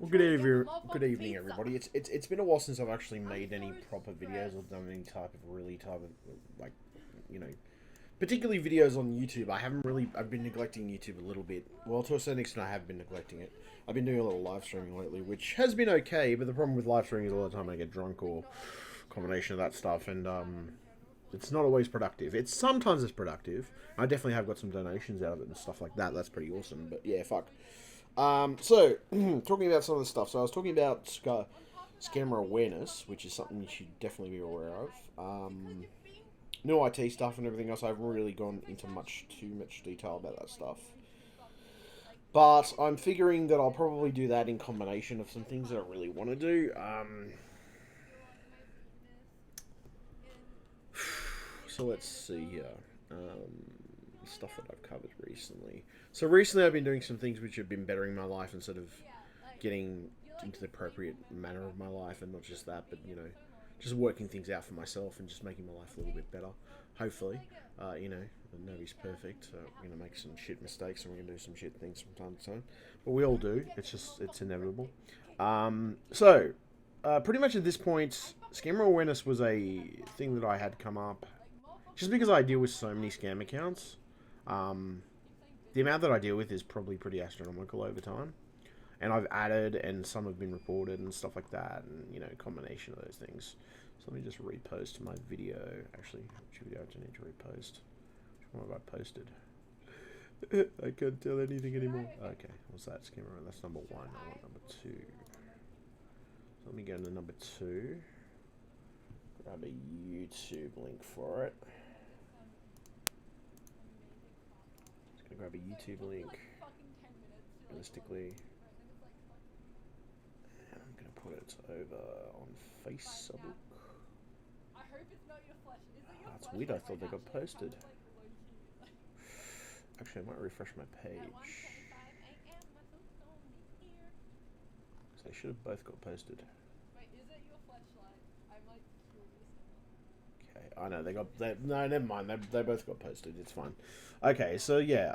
Well, good evening, everybody. It's been a while since I've actually made any proper videos or done any type of like, you know, particularly videos on YouTube. I've been neglecting YouTube a little bit. Well, to a certain extent, I have been neglecting it. I've been doing a little live streaming lately, which has been okay. But the problem with live streaming is a lot of the time I get drunk or combination of that stuff, and it's not always productive. Sometimes it's productive. I definitely have got some donations out of it and stuff like that. That's pretty awesome. But yeah, fuck. So, talking about some of the stuff. So I was talking about scammer awareness, which is something you should definitely be aware of. New IT stuff and everything else. I haven't really gone into too much detail about that stuff. But I'm figuring that I'll probably do that in combination of some things that I really want to do. So let's see here. Stuff that I've covered recently. So recently I've been doing some things which have been bettering my life instead of getting into the appropriate manner of my life, and not just that, but just working things out for myself and just making my life a little bit better. Hopefully, nobody's perfect. We're gonna make some shit mistakes and we're gonna do some shit things from time to time, but we all do. It's inevitable. Pretty much at this point, scammer awareness was a thing that I had come up just because I deal with so many scam accounts. The amount that I deal with is probably pretty astronomical over time. And I've added, and some have been reported and stuff like that, and, a combination of those things. So let me just repost my video. Actually, which video do I need to repost? Which one have I posted? I can't tell anything anymore. Okay, what's that? Scammer? That's number one. I want number two. So let me go to number two. Grab a YouTube link for it. Grab a YouTube link realistically, and I'm gonna put it over on Facebook. That's weird, I thought they got posted. Actually, I might refresh my page. So they should have both got posted. Okay, I know no, never mind, they both got posted, it's fine. Okay, so yeah,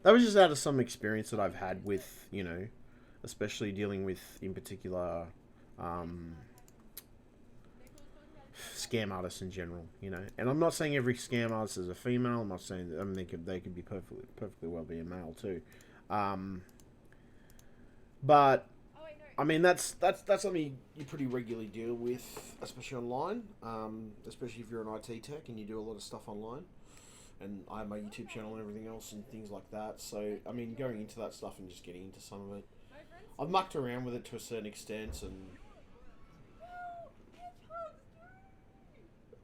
that was just out of some experience that I've had with, especially dealing with, in particular, scam artists in general, And I'm not saying every scam artist is a female. I'm not saying that. I mean, they could be perfectly well be a male too. But I mean, that's something you pretty regularly deal with, especially online. Especially if you're an IT tech and you do a lot of stuff online. And I have my YouTube channel and everything else and things like that. So, I mean, going into that stuff and just getting into some of it, I've mucked around with it to a certain extent, and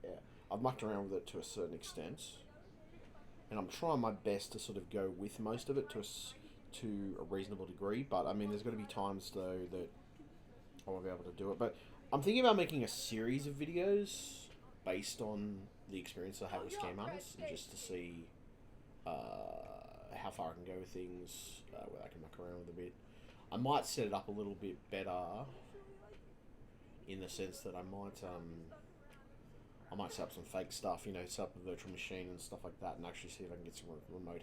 yeah, I've mucked around with it to a certain extent, and I'm trying my best to sort of go with most of it to a reasonable degree. But I mean, there's going to be times though that I won't be able to do it. But I'm thinking about making a series of videos based on the experience I have with scam artists, and just to see how far I can go with things, where I can muck around with a bit. I might set it up a little bit better in the sense that I might set up some fake stuff, set up a virtual machine and stuff like that, and actually see if I can get some remote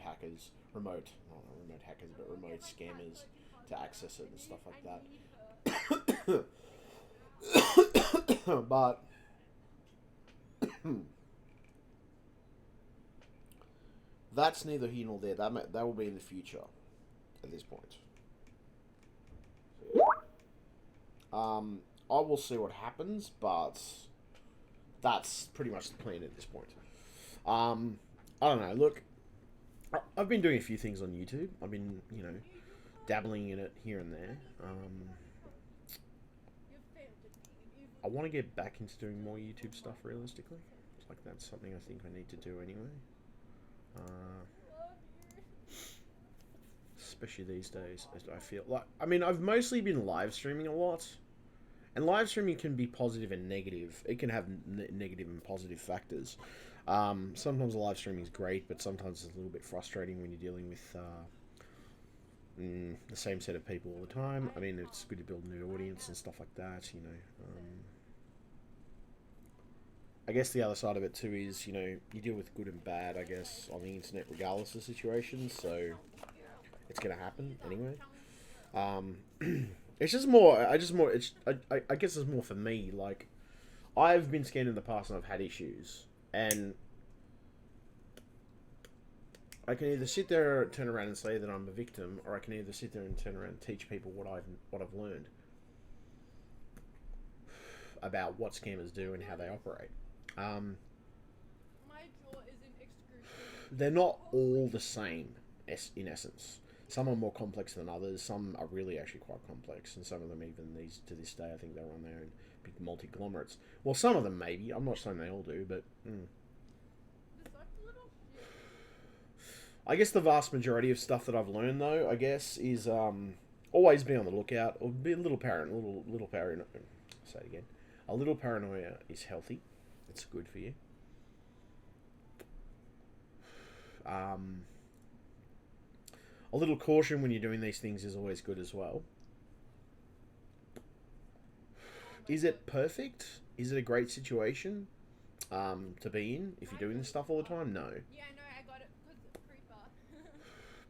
scammers to access it and stuff like that. But that's neither here nor there. That will be in the future at this point. I will see what happens, but that's pretty much the plan at this point. I don't know. Look, I've been doing a few things on YouTube. I've been, dabbling in it here and there. I want to get back into doing more YouTube stuff realistically. It's like that's something I think I need to do anyway. Especially these days, I feel like, I mean, I've mostly been live streaming a lot, and live streaming can be positive and negative. It can have negative and positive factors. Sometimes live streaming is great, but sometimes it's a little bit frustrating when you're dealing with the same set of people all the time. I mean, it's good to build a new audience and stuff like that, I guess the other side of it too is, you deal with good and bad, I guess, on the internet regardless of the situation, so it's going to happen anyway. Um, it's just more. I guess it's more for me. Like, I've been scammed in the past and I've had issues, and I can either sit there, turn around, and say that I'm a victim, or I can either sit there and turn around and teach people what I've learned about what scammers do and how they operate. Um, they're not all the same, in essence. Some are more complex than others. Some are really actually quite complex, and some of them even these to this day, I think they're on their own big multi-glomerates. Well, some of them maybe. I'm not saying they all do, but I guess the vast majority of stuff that I've learned, though, I guess, is always be on the lookout or be a little paranoid. Little paranoid. Say it again. A little paranoia is healthy. It's good for you. A little caution when you're doing these things is always good as well. Is it perfect? Is it a great situation to be in if you're doing this stuff all the time? No. Yeah, I know, I got it because creeper.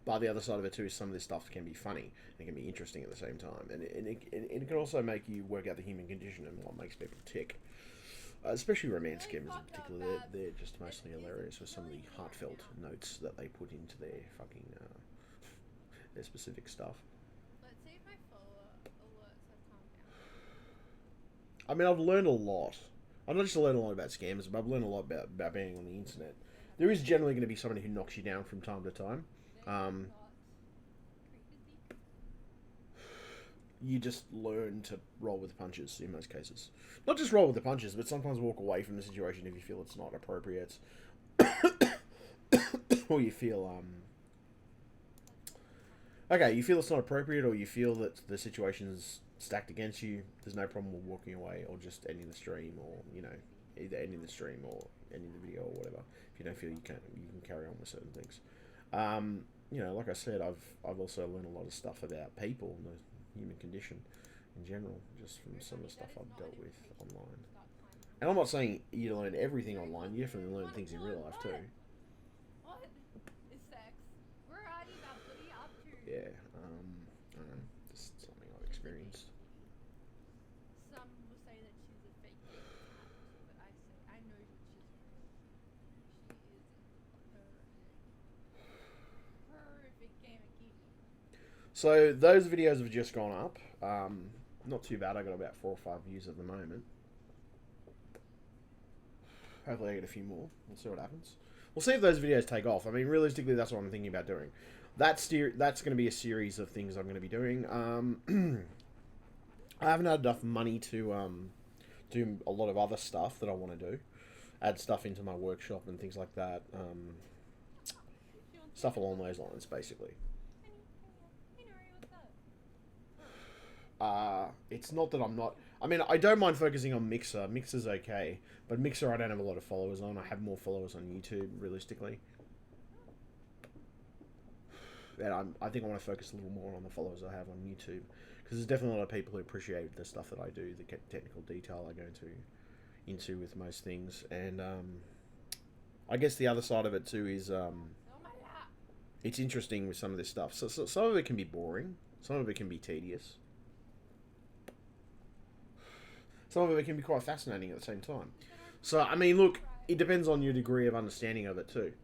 But the other side of it too is some of this stuff can be funny and can be interesting at the same time, and it can also make you work out the human condition and what makes people tick. Especially romance scammers in particular, they're just mostly hilarious with some of the heartfelt notes that they put into their fucking their specific stuff. Let's see if my follower alerts have calmed down. I mean, I've learned a lot. I've not just learned a lot about scammers, but I've learned a lot about being on the internet. There is generally going to be somebody who knocks you down from time to time. You just learn to roll with the punches in most cases. Not just roll with the punches, but sometimes walk away from the situation if you feel it's not appropriate, or you feel okay, you feel it's not appropriate, or you feel that the situation's stacked against you. There's no problem with walking away, or just ending the stream, or either ending the stream or ending the video or whatever. If you don't feel you can carry on with certain things. Like I said, I've also learned a lot of stuff about people and the human condition in general, just from some of the stuff I've dealt with online. And I'm not saying you learn everything online. You definitely learn things in real life too. What is sex? Where are you about? What are you up to? Yeah, I don't know, just something I've experienced. Some will say that she's a fake cat, but I know that she's real. She is a horrific game of geek. So those videos have just gone up. Not too bad. I got about 4 or 5 views at the moment. Hopefully I get a few more. We'll see what happens. We'll see if those videos take off. I mean, realistically, that's what I'm thinking about doing. That's going to be a series of things I'm going to be doing. I haven't had enough money to do a lot of other stuff that I want to do. Add stuff into my workshop and things like that. Stuff along those lines, basically. It's not that I'm not. I mean, I don't mind focusing on Mixer. Mixer's okay, but Mixer I don't have a lot of followers on. I have more followers on YouTube, realistically. And I think I want to focus a little more on the followers I have on YouTube, because there's definitely a lot of people who appreciate the stuff that I do, the technical detail I go into with most things. And I guess the other side of it too is it's interesting with some of this stuff. So some of it can be boring, some of it can be tedious. Some of it can be quite fascinating at the same time. So, I mean, look, it depends on your degree of understanding of it too.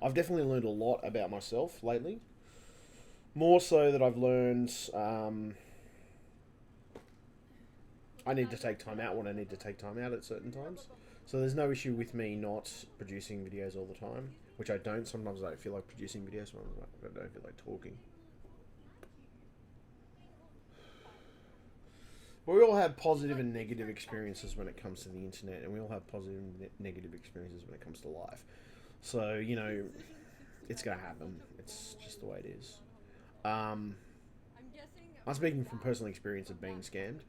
I've definitely learned a lot about myself lately. More so that I've learned I need to take time out when I need to take time out at certain times. So there's no issue with me not producing videos all the time, which I don't. Sometimes I don't feel like producing videos, sometimes I don't feel like talking. But we all have positive and negative experiences when it comes to the internet, and we all have positive and negative experiences when it comes to life. So, it's going to happen. It's just the way it is. I'm speaking from personal experience of being scammed.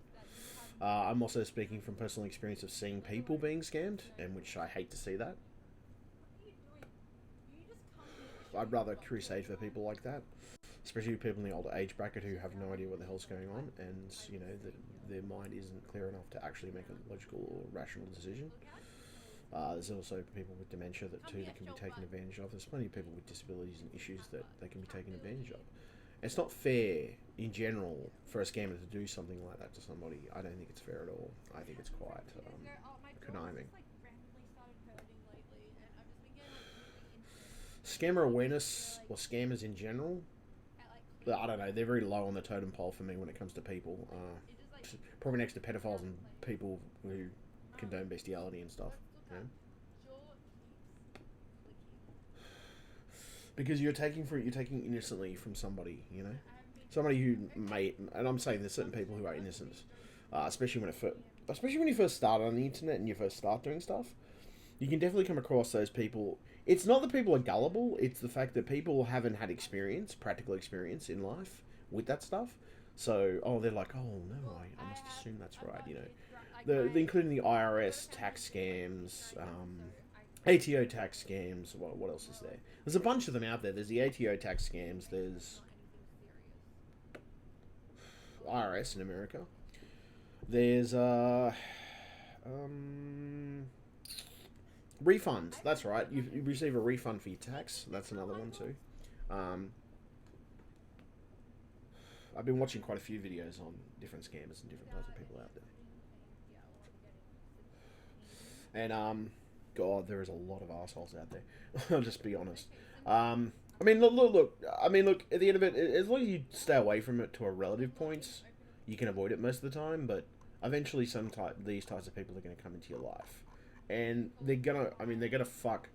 I'm also speaking from personal experience of seeing people being scammed, and which I hate to see that. I'd rather crusade for people like that, especially people in the older age bracket who have no idea what the hell's going on, and their mind isn't clear enough to actually make a logical or rational decision. There's also people with dementia that too that can be taken advantage of. There's plenty of people with disabilities and issues that they can be taken advantage of. It's not fair in general for a scammer to do something like that to somebody. I don't think it's fair at all. I think it's quite conniving. Scammer awareness, or scammers in general, I don't know, they're very low on the totem pole for me when it comes to people. Probably next to pedophiles and people who condone bestiality and stuff. You know? Because you're taking innocently from somebody, you know, somebody who may, and I'm saying there's certain people who are innocent, especially when you first start on the internet and you first start doing stuff. You can definitely come across those people. It's not that people are gullible, it's the fact that people haven't had practical experience in life with that stuff. So, they're like, oh no, I must assume that's right, you know. Including the IRS tax scams, ATO tax scams. What else is there? There's a bunch of them out there. There's the ATO tax scams. There's IRS in America. There's refunds. That's right. You receive a refund for your tax. That's another one too. I've been watching quite a few videos on different scammers and different types of people out there. And God, there is a lot of assholes out there. I'll just be honest. I mean, look. I mean, look. At the end of it, as long as you stay away from it to a relative point, you can avoid it most of the time. But eventually, these types of people are going to come into your life, and they're gonna fuck.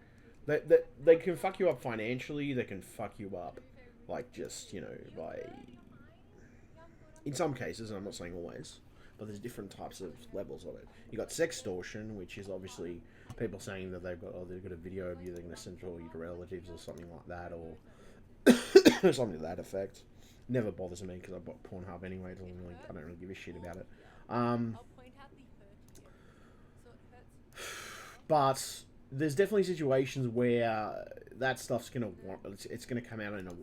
They can fuck you up financially. They can fuck you up, like just by. In some cases, and I'm not saying always, but there's different types of levels of it. You got sextortion, which is obviously people saying that they've got a video of you, they're going to send it to all your relatives or something like that, or something to that effect. Never bothers me because I've got Pornhub anyway. I don't really give a shit about it. But there's definitely situations where that stuff's gonna come out in a.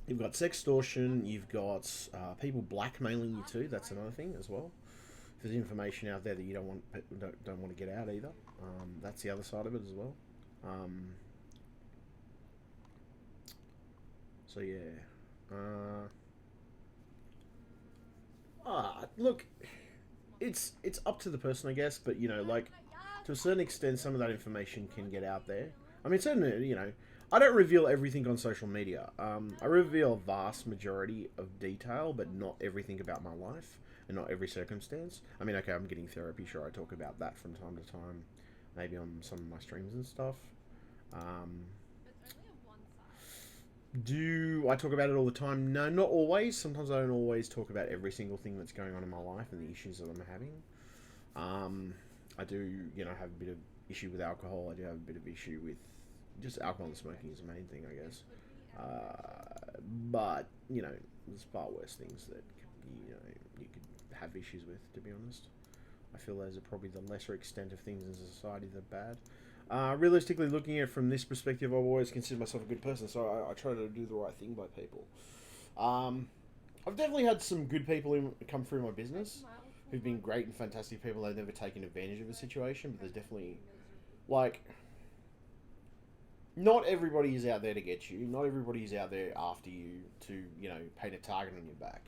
You've got sextortion. You've got people blackmailing you too. That's another thing as well. If there's information out there that you don't want to get out either, that's the other side of it as well. So yeah. Look, it's up to the person, I guess. But like to a certain extent, some of that information can get out there. I mean, certainly, I don't reveal everything on social media. I reveal a vast majority of detail, but not everything about my life and not every circumstance. I mean, okay, I'm getting therapy. Sure, I talk about that from time to time, maybe on some of my streams and stuff. Do I talk about it all the time? No, not always. Sometimes I don't always talk about every single thing that's going on in my life and the issues that I'm having. I do, have a bit of issue with alcohol. I do have a bit of issue with just alcohol and smoking is the main thing, I guess. But there's far worse things that you could have issues with. To be honest, I feel those are probably the lesser extent of things in society that are bad. Realistically, looking at it from this perspective, I've always considered myself a good person, so I try to do the right thing by people. I've definitely had some good people come through my business who've been great and fantastic people. They've never taken advantage of a situation, but there's definitely not everybody is out there to get you. Not everybody is out there after you to, paint a target on your back.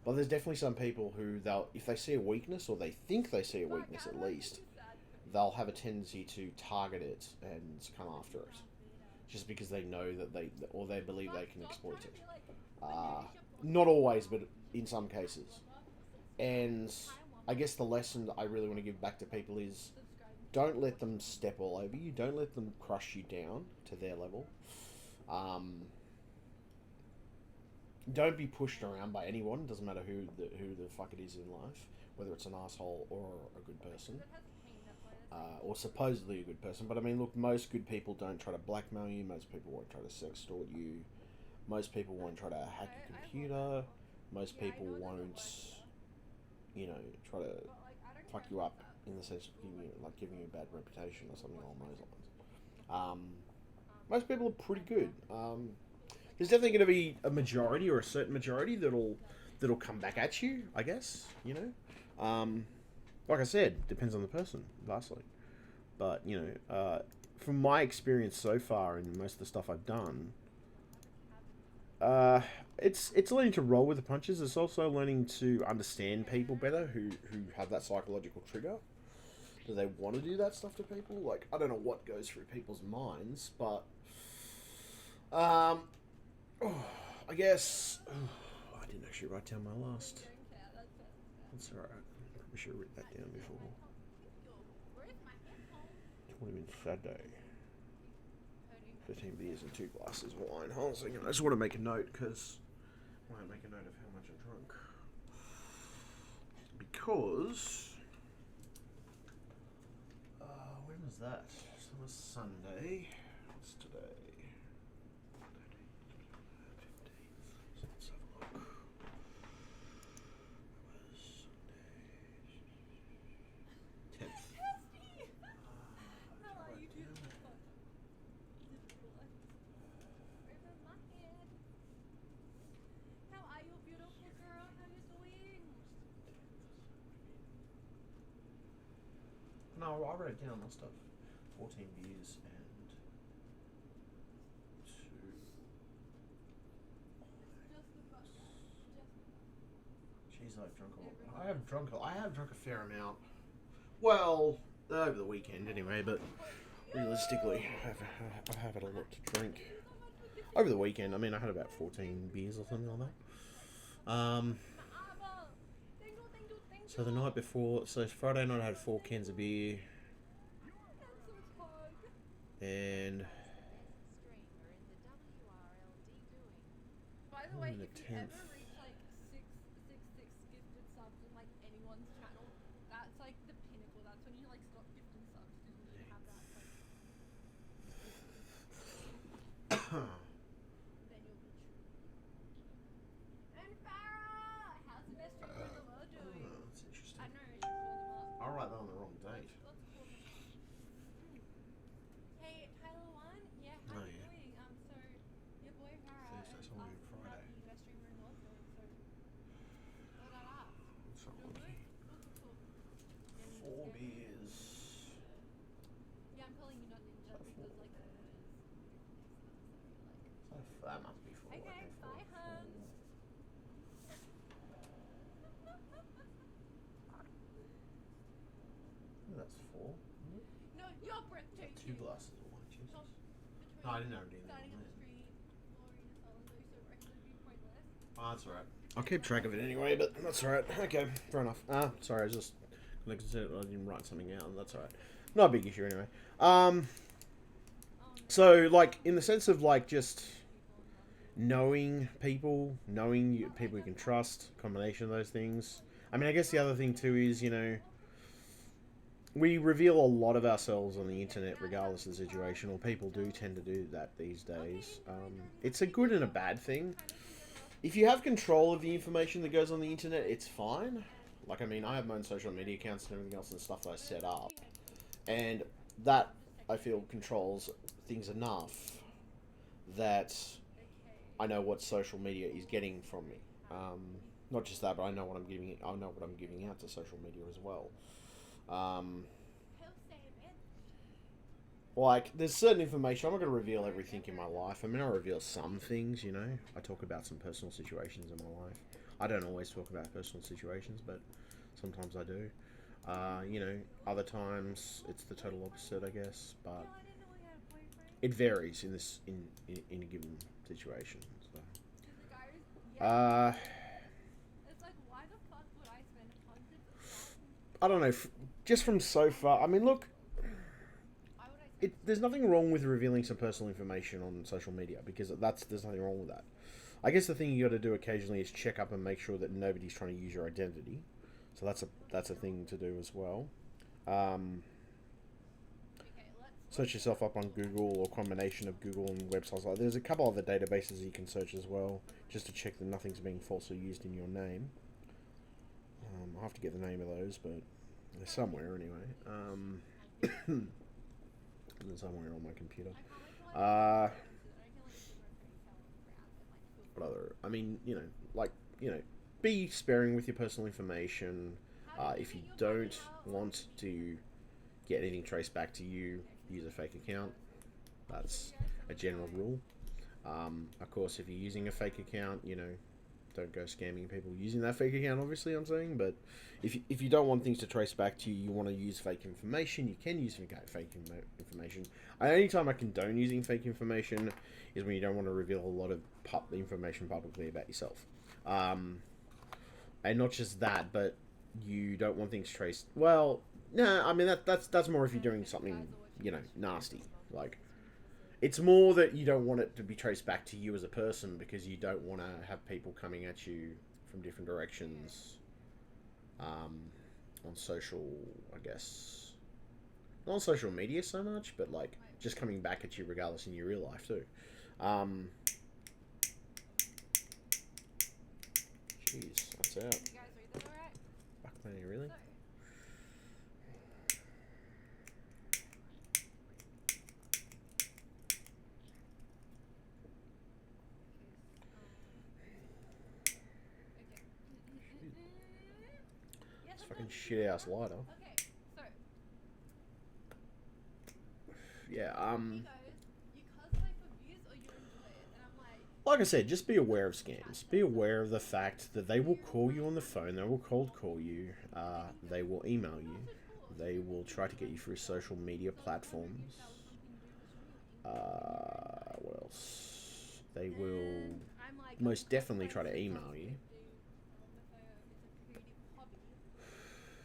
But there's definitely some people who if they see a weakness, or they think they see a weakness at least, they'll have a tendency to target it and come after it. Just because they know that they believe they can exploit it. Not always, but in some cases. And I guess the lesson that I really want to give back to people is, don't let them step all over you. Don't let them crush you down to their level. Don't be pushed around by anyone. Doesn't matter who the fuck it is in life, whether it's an asshole or a good person, or supposedly a good person. But I mean, look, most good people don't try to blackmail you. Most people won't try to sextort you. Most people won't try to hack your computer. Most people won't, try to fuck you up in the sense of giving you a bad reputation or something along those lines. Most people are pretty good. There's definitely going to be a majority or a certain majority that'll come back at you, I guess. Like I said, depends on the person, vastly. But, you know, from my experience so far in most of the stuff I've done, uh, it's learning to roll with the punches. It's also learning to understand people better who have that psychological trigger. Do they want to do that stuff to people? Like, I don't know what goes through people's minds, but um, I guess I didn't actually write down my last. That's alright. Probably should have written that down before. 20 minutes Saturday. 15 beers and 2 glasses of wine. Hold on a second. I just want to make a note because I want to make a note of how much I drunk. Because when was that? So it was Sunday. What's today? 15th. So let's have a look. It was Sunday. 10th. How are you, beautiful girl? How you doing? No, I wrote down my stuff. 14 beers and 2. Jeez, I've drunk a lot. I have drunk a fair amount. Well, over the weekend anyway, but realistically, I have had a lot to drink. Over the weekend, I mean, I had about 14 beers or something like that. So the night before, so Friday night I had 4 cans of beer. And by the way, on the if you 10th. ever reach like 666 gifted subs in like anyone's channel, that's like the pinnacle. That's when you like stop gifting subs because you need to have that like. Then you'll be true. And Farah, how's the best streamer in the world doing? Oh, that's interesting. I know, I should call them up. I'll write that on the wrong date. Let's call them up. Hey, Tyler One, yeah, how Oh, you yeah. doing? So your boy Farah Thursday, is so only asking how Friday. the best streamer in the world doing. So what that up? So Doing okay. good? Cool. And 4 yeah. beers. Yeah, I'm calling you not ninja So because four. like the word is So that must be 4. okay, bye hun. That's 4. No, you're breathtaking. 2 glasses of wine, Jesus. Top No, I didn't have anything starting on at the that. street, Glory to Solando, so I could be pointless. Oh, that's alright. I'll keep track of it anyway, but that's alright. Okay, fair enough. Sorry, I was just I didn't write something out, and that's alright. Not a big issue anyway. So, like, in the sense of, like, just knowing people, people you can trust, combination of those things. I mean, I guess the other thing, too, is, you know, we reveal a lot of ourselves on the internet regardless of the situation, or people do tend to do that these days. It's a good and a bad thing. If you have control of the information that goes on the internet, it's fine. Like, I mean, I have my own social media accounts and everything else and stuff that I set up. And that, I feel, controls things enough that I know what social media is getting from me. Not just that, but I know what I'm giving out to social media as well. Like, there's certain information. I'm not going to reveal everything in my life. I mean, I reveal some things, you know. I talk about some personal situations in my life. I don't always talk about personal situations, but sometimes I do. You know, other times it's the total opposite, I guess. But it varies in a given situation. So. It's like, why the fuck would I spend hundreds of thousands? I don't know. Just from so far, I mean, look. There's nothing wrong with revealing some personal information on social media because there's nothing wrong with that. I guess the thing you got to do occasionally is check up and make sure that nobody's trying to use your identity. So that's a thing to do as well. Search yourself up on Google or combination of Google and websites like. There's a couple other databases you can search as well, just to check that nothing's being falsely used in your name. I'll have to get the name of those, but they're somewhere anyway. They're somewhere on my computer. What other? I mean, you know, be sparing with your personal information. If you don't want to get anything traced back to you, use a fake account. That's a general rule. Of course, if you're using a fake account, you know, don't go scamming people using that fake account, obviously, I'm saying. But if you don't want things to trace back to you, you want to use fake information, you can use fake information. The only time I condone using fake information is when you don't want to reveal a lot of information publicly about yourself. And not just that, but you don't want things traced. Well, no, I mean, that's more if you're doing something, you know, nasty. Like, it's more that you don't want it to be traced back to you as a person because you don't want to have people coming at you from different directions on social, I guess. Not on social media so much, but like just coming back at you regardless in your real life too. Jeez, that's out. Fuck me, really? It's fucking shit ass lighter. Yeah, like I said, just be aware of scams. Be aware of the fact that they will call you on the phone, they will cold call you, they will email you, they will try to get you through social media platforms. What else? They will most definitely try to email you.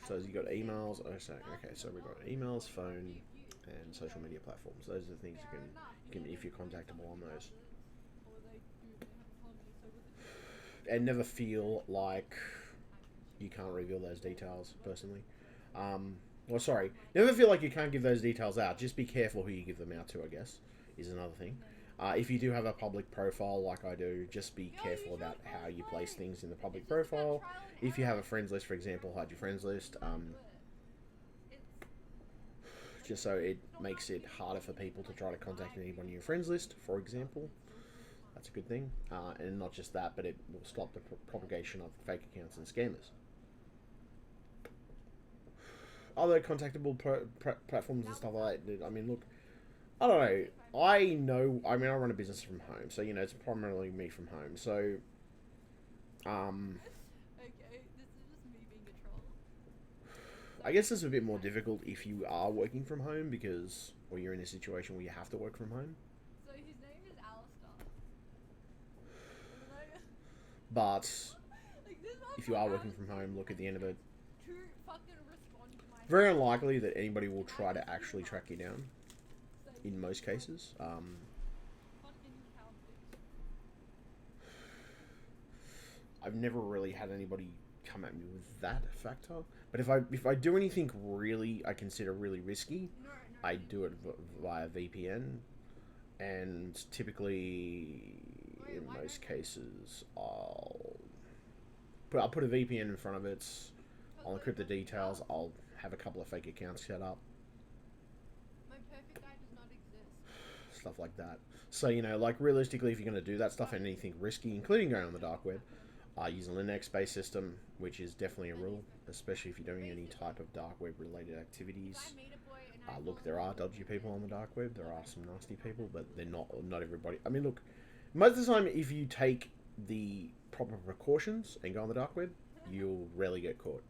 So you got emails. Oh, sorry. Okay, so we've got emails, phone, and social media platforms. Those are the things you can if you're contactable on those. And never feel like you can't reveal those details. Personally, well, sorry, never feel like you can't give those details out. Just be careful who you give them out to, I guess, is another thing. If you do have a public profile like I do, just be careful about how you place things in the public profile. If you have a friends list, for example, hide your friends list. Just so it makes it harder for people to try to contact anyone in your friends list, for example. That's a good thing. And not just that, but it will stop the propagation of fake accounts and scammers. Other contactable platforms and stuff like that. I mean, look, I don't know. I run a business from home, so, you know, it's primarily me from home. So, Okay, this is just me being a troll. I guess it's a bit more difficult if you are working from home because, or you're in a situation where you have to work from home. So his name is Alistair. But Like, this if you are working from home, look, at the end of it, to fucking respond to my very unlikely that anybody will try to actually track you down. In most cases, fucking cowboys. I've never really had anybody come at me with that factor. But if I do anything really I consider really risky, I do it via VPN, and typically in most cases I'll put a VPN in front of it. I'll encrypt the details. I'll have a couple of fake accounts set up. My perfect guy does not exist. Stuff like that. So, you know, like, realistically, if you're going to do that stuff and anything risky, including going on the dark web, use a Linux-based system, which is definitely a rule, especially if you're doing any type of dark web-related activities. Look, there are dodgy people on the dark web. There are some nasty people, but they're not everybody. I mean, look, most of the time, if you take the proper precautions and go on the dark web, you'll rarely get caught.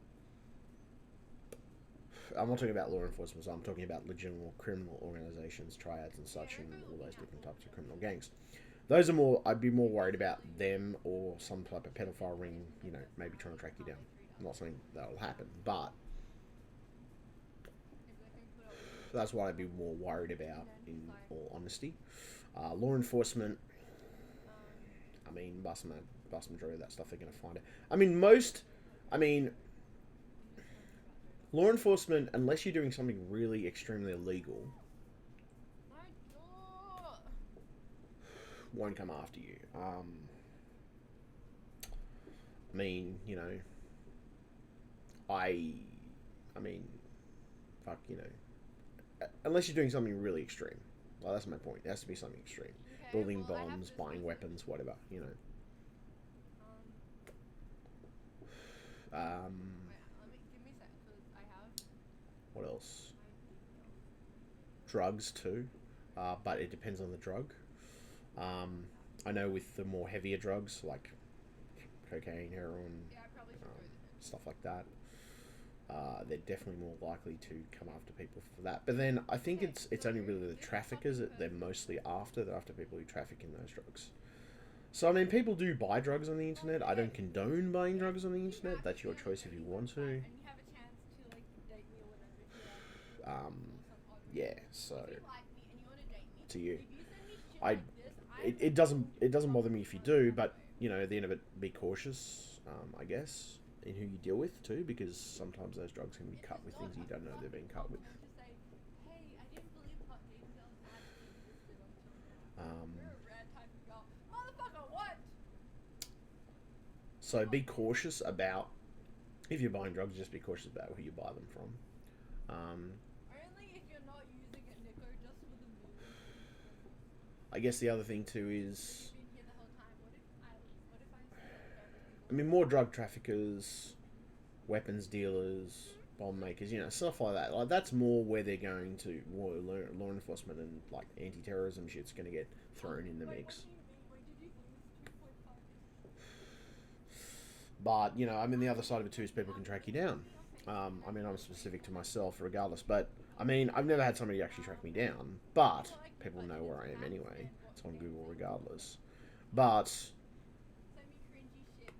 I'm not talking about law enforcement, so I'm talking about legitimate criminal organizations, triads and such, and all those different types of criminal gangs. Those are more, I'd be more worried about them or some type of pedophile ring, you know, maybe trying to track you down. I'm not saying that'll happen, but that's what I'd be more worried about, in all honesty. Law enforcement, I mean, vast majority of that stuff they're going to find it. I mean, law enforcement, unless you're doing something really extremely illegal, won't come after you. I mean, you know, I mean, fuck, you know, unless you're doing something really extreme. Well, that's my point. It has to be something extreme. Okay, Building well, bombs, buying weapons, whatever, you know. Wait, give me What else? Drugs too, but it depends on the drug. Um, I know with the more heavier drugs like cocaine, heroin, Yeah, I probably should um, go then. stuff like that, they're definitely more likely to come after people for that. But then I think it's only really the traffickers that they're mostly after. They're after people who traffic in those drugs. So I mean, people do buy drugs on the internet. I don't condone buying drugs on the internet. That's your choice if you want to. And you have a chance to like date me or whatever if you like me. Um, Or some odd yeah. reason. So If you like me and you want to date me, to you, if you send me shit I like this, it doesn't bother me if you do, but you know, at the end of it, be cautious. I guess in who you deal with too, because sometimes those drugs can be cut with things you don't know they're being cut with. Just say, hey, I didn't believe hot dating girls actually existed until now. Um, You're a rare type of girl. Motherfucker, what? so be cautious about if you're buying drugs. Just be cautious about who you buy them from. Only if you're not using it, Nico, just for the mood. I guess the other thing too is, You've been here the whole time. What if I I mean, more drug traffickers, weapons dealers, bomb makers, you know, stuff like that. Like that's more where they're going to law enforcement and like anti-terrorism shit's going to get thrown in the mix. Wait, did you lose 2.5? But you know, I mean, the other side of it too is people can track you down. I mean, I'm specific to myself, regardless. But I mean, I've never had somebody actually track me down, but people know where I am anyway. It's on Google regardless. But Send me cringy shit.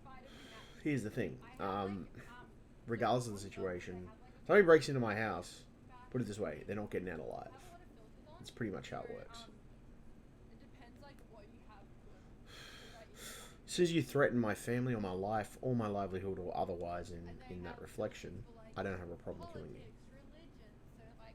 Fight every match. here's the thing. I have Regardless of the situation, if somebody breaks into my house, put it this way, they're not getting out alive. a lot of filters on. It's pretty much how it works. It depends like what you have As soon as you threaten my family or my life or my livelihood or otherwise in that reflection, I don't have a problem killing you. religion. So like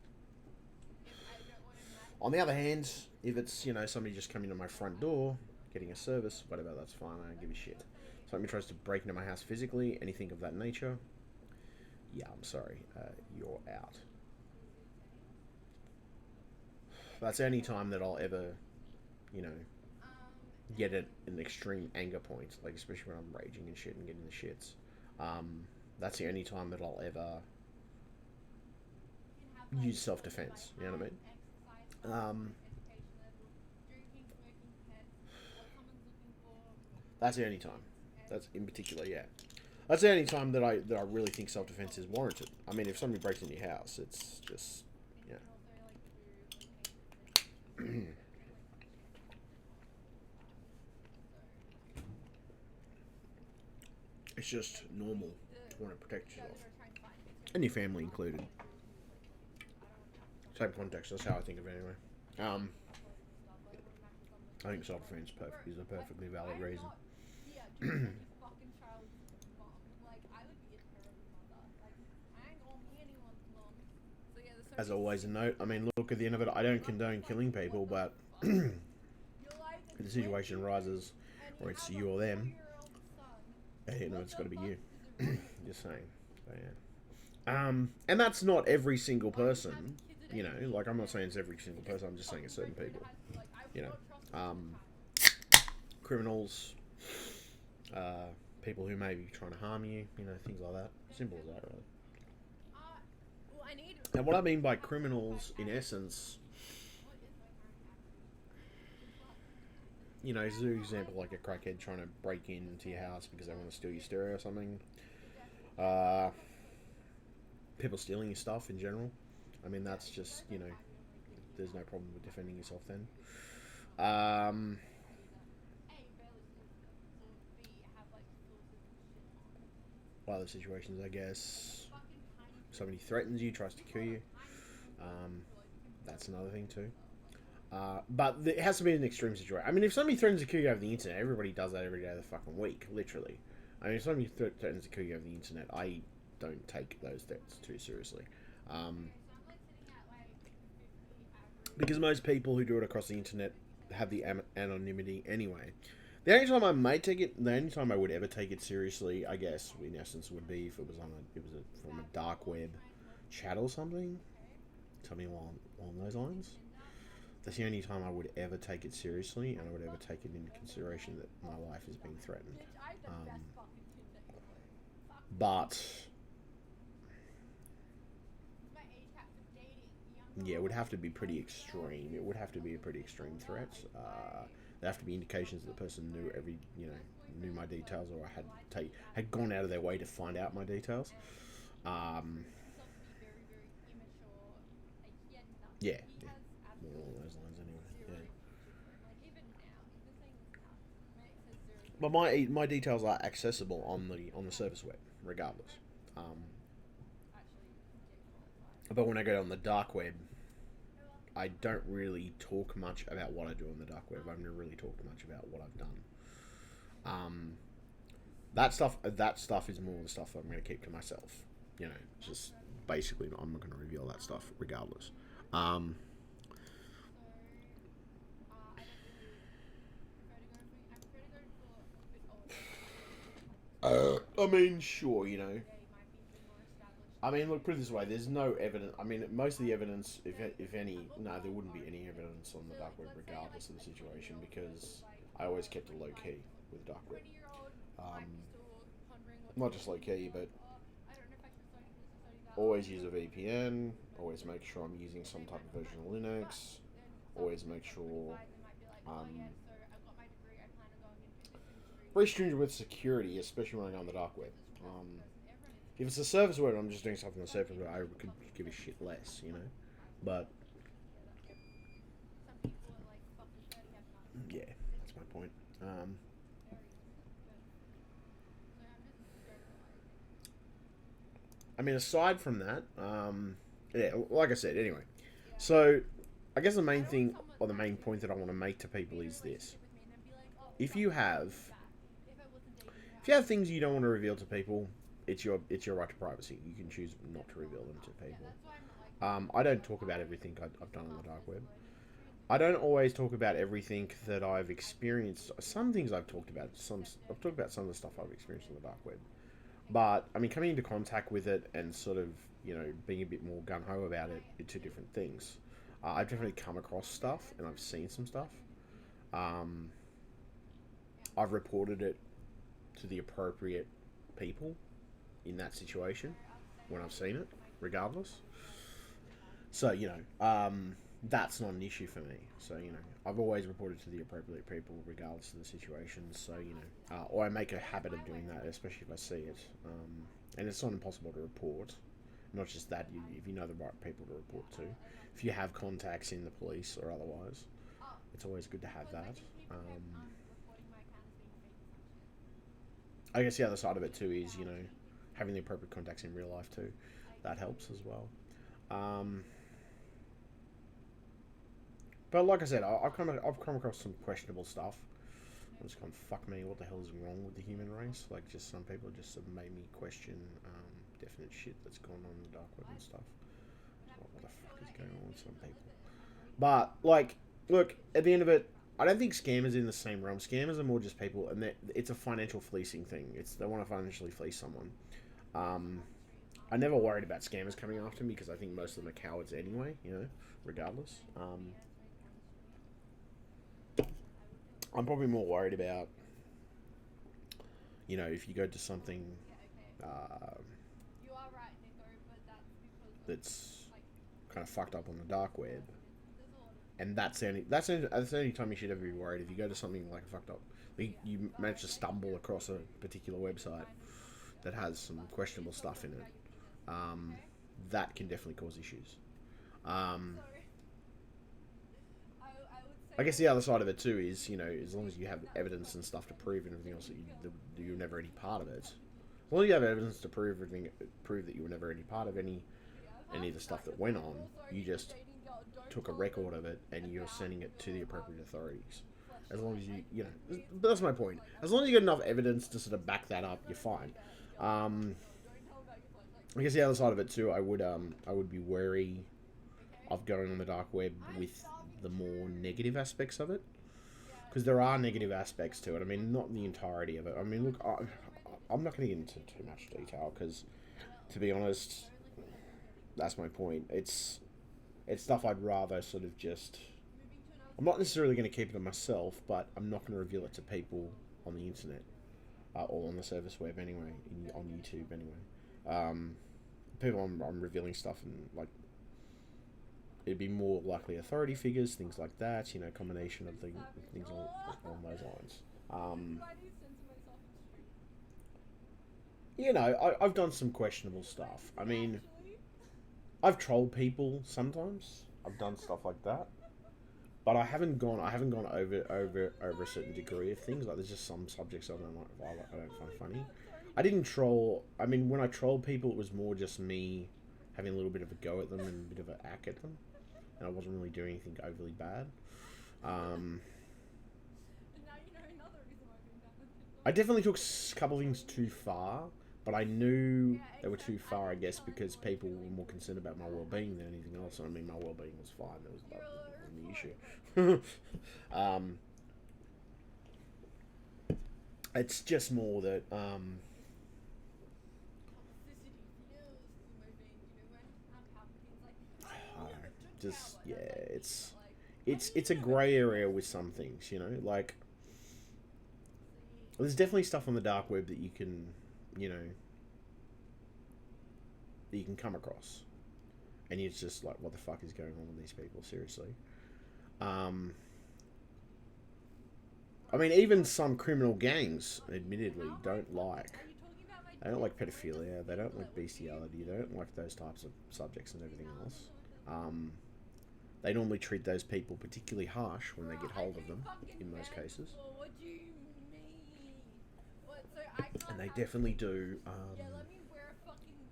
if I don't want to match On the other hand, if it's, you know, somebody just coming to my front door, getting a service, whatever, that's fine, I don't give a shit. Somebody tries to break into my house physically, anything of that nature, yeah, I'm sorry, you're out. That's the only time that I'll ever, you know, get at an extreme anger point, like especially when I'm raging and shit and getting the shits. That's the only time that I'll ever use self-defense, you know what I mean? That's the only time. That's in particular, yeah. That's the only time that I really think self-defense is warranted. I mean, if somebody breaks into your house, it's just, you know. It's just normal to want to protect yourself. And your family included. Same context, that's how I think of it anyway. I think self-defense is a perfectly valid reason. fucking child's mom. Like, I would be a terrible mother. Like, I ain't gonna be anyone's mom. So yeah, there's so As many always, a note, I mean, look, at the end of it, I don't condone killing people, but You're like if the situation arises, or it's you or them, 4-year-old son. you know, it's got to be you. Just saying. So, yeah. And that's not every single person, you know, like, I'm not saying it's every single person, I'm just saying it's certain people, you know. Criminals, people who may be trying to harm you, you know, things like that. Simple as that, really. Well, I need And what I mean by criminals, in essence, you know, as an example, like a crackhead trying to break into your house because they want to steal your stereo or something. People stealing your stuff in general. I mean, that's just, you know, there's no problem with defending yourself then. Other situations, I guess, somebody threatens you, tries to kill you. That's another thing too. But it has to be an extreme situation. I mean, if somebody threatens to kill you over the internet, everybody does that every day of the fucking week, literally. I mean, if somebody threatens to kill you over the internet, I don't take those threats too seriously. Because most people who do it across the internet have the anonymity anyway. The only time I might take it, the only time I would ever take it seriously, I guess, in essence, would be if it was from a dark web chat or something along those lines. That's the only time I would ever take it seriously, and I would ever take it into consideration that my life is being threatened. But Yeah, it would have to be pretty extreme. It would have to be a pretty extreme threat. There have to be indications that the person knew knew my details, or had gone out of their way to find out my details. Um, yeah, yeah, more along those lines anyway. Yeah, but my details are accessible on the service web, regardless. Um, but when I go on the dark web, I don't really talk much about what I do on the dark web. I've never really talked much about what I've done. Um, that stuff is more the stuff I'm going to keep to myself. Just basically, I'm not going to reveal that stuff regardless. Um, I mean, sure, I mean, look, put it this way: there's no evidence. I mean, most of the evidence, if any, no, there wouldn't be any evidence on the dark web, regardless of the situation, because I always kept it low key with the dark web. Um, Not just low key, but always use a VPN. Always make sure I'm using some type of version of Linux. Always make sure I'm very stringent with security, especially when I go on the dark web. If it's a service web, I'm just doing stuff on the service web, I could give a shit less. But yeah, that's my point. I mean, aside from that, yeah, like I said, anyway. So, I guess the main thing or the main point that I want to make to people is this: if you have things you don't want to reveal to people, it's your right to privacy. You can choose not to reveal them to people. I don't talk about everything I've done on the dark web. I don't always talk about everything that I've experienced. Some things I've talked about some of the stuff I've experienced on the dark web. But I mean, coming into contact with it and sort of being a bit more gun ho about it are two different things. I've definitely come across stuff and I've seen some stuff. Um, I've reported it to the appropriate people in that situation when I've seen it, regardless. So that's not an issue for me. So I've always reported to the appropriate people, regardless of the situation. So or I make a habit of doing that, especially if I see it. And it's not impossible to report. Not just that, if you know the right people to report to. If you have contacts in the police or otherwise, it's always good to have that. I guess the other side of it too is having the appropriate contacts in real life too. That helps as well. Um, but like I said, I've come across some questionable stuff. I'm just going, fuck me, what the hell is wrong with the human race? Like, just some people just have made me question definite shit that's going on in the dark web and stuff. So what the fuck is going on with some people? But like, look, at the end of it, I don't think scammers are in the same realm. Scammers are more just people, and it's a financial fleecing thing. They want to financially fleece someone. Um, I never worried about scammers coming after me because I think most of them are cowards anyway. Regardless. I'm probably more worried about if you go to something uh, that's kind of fucked up on the dark web, and that's the only time you should ever be worried. If you go to something like fucked up, you manage to stumble across a particular website that has some questionable stuff in it, um, that can definitely cause issues. Um, I guess the other side of it too is, as long as you have evidence and stuff to prove and everything else that you were never any part of it. As long as you have evidence to prove that you were never any part of any of the stuff that went on, you just took a record of it and you're sending it to the appropriate authorities. As long as that's my point. As long as you get enough evidence to sort of back that up, you're fine. Um, I guess the other side of it too, I would be wary of going on the dark web with the more negative aspects of it, because there are negative aspects to it. I mean, not the entirety of it. I mean, look, I'm not going to get into too much detail because, to be honest, that's my point. It's stuff I'd rather sort of just. I'm not necessarily going to keep it to myself, but I'm not going to reveal it to people on the internet or on the service web anyway, on YouTube anyway. People, I'm revealing stuff and like it'd be more likely authority figures, things like that. You know, combination of things along those lines. Why do you censor myself in stream? You know, I've done some questionable stuff. I mean, Actually, I've trolled people sometimes. I've done stuff like that. But I haven't gone over a certain degree of things. Like there's just some subjects I don't find funny. I didn't troll. I mean, when I trolled people, it was more just me having a little bit of a go at them and a bit of an ack at them, and I wasn't really doing anything overly bad. and now you know another reason why I've been down with TikTok. I definitely took a couple of things too far, but I knew they were too far. I guess because people were more concerned about my well-being than anything else. And I mean, my well-being was fine. That wasn't the issue. It's just more that Toxicity fuels my veins, you know, when Palpatine's like, I don't know, the just Tower, yeah, like, it's a grey area with some things. You know, like there's definitely stuff on the dark web that you can, you know, that you can come across, and it's just like, what the fuck is going on with these people? Seriously. I mean, even some criminal gangs, admittedly, don't like. They don't like pedophilia. They don't like bestiality. They don't like those types of subjects and everything else. They normally treat those people particularly harsh when they get hold of them. In most cases, What do you mean? What? So I can't and they definitely do yeah, let me wear a fucking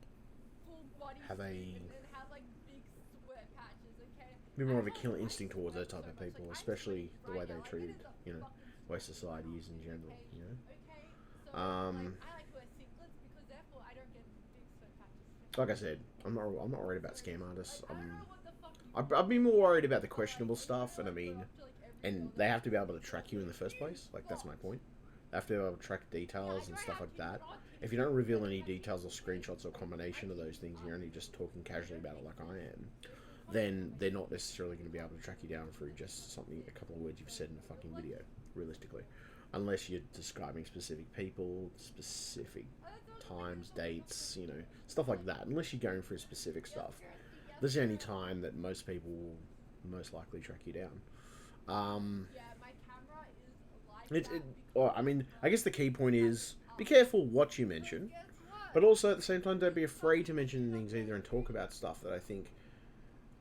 full body have a suit and then have like big sweat patches, okay? bit more of a killer instinct towards those type of people, especially the way they treated, you know, the way society is in general, you know. Okay, so like, I like to wear singlets because therefore I don't get big sweat patches. Like I said, I'm not worried about scam artists. I don't know what the fuck I'd be more worried about the questionable stuff, and I mean, and they have to be able to track you in the first place. Like that's my point. They have to be able to track details and stuff like that. If you don't reveal any details or screenshots or combination of those things, you're only just talking casually about it like I am, then they're not necessarily going to be able to track you down through just something, a couple of words you've said in a fucking video, realistically. Unless you're describing specific people, specific times, dates, you know, stuff like that. Unless you're going through specific stuff. This is the only time that most people will most likely track you down. yeah, my camera is like I mean, I guess the key point is be careful what you mention, but also at the same time, don't be afraid to mention things either and talk about stuff that I think,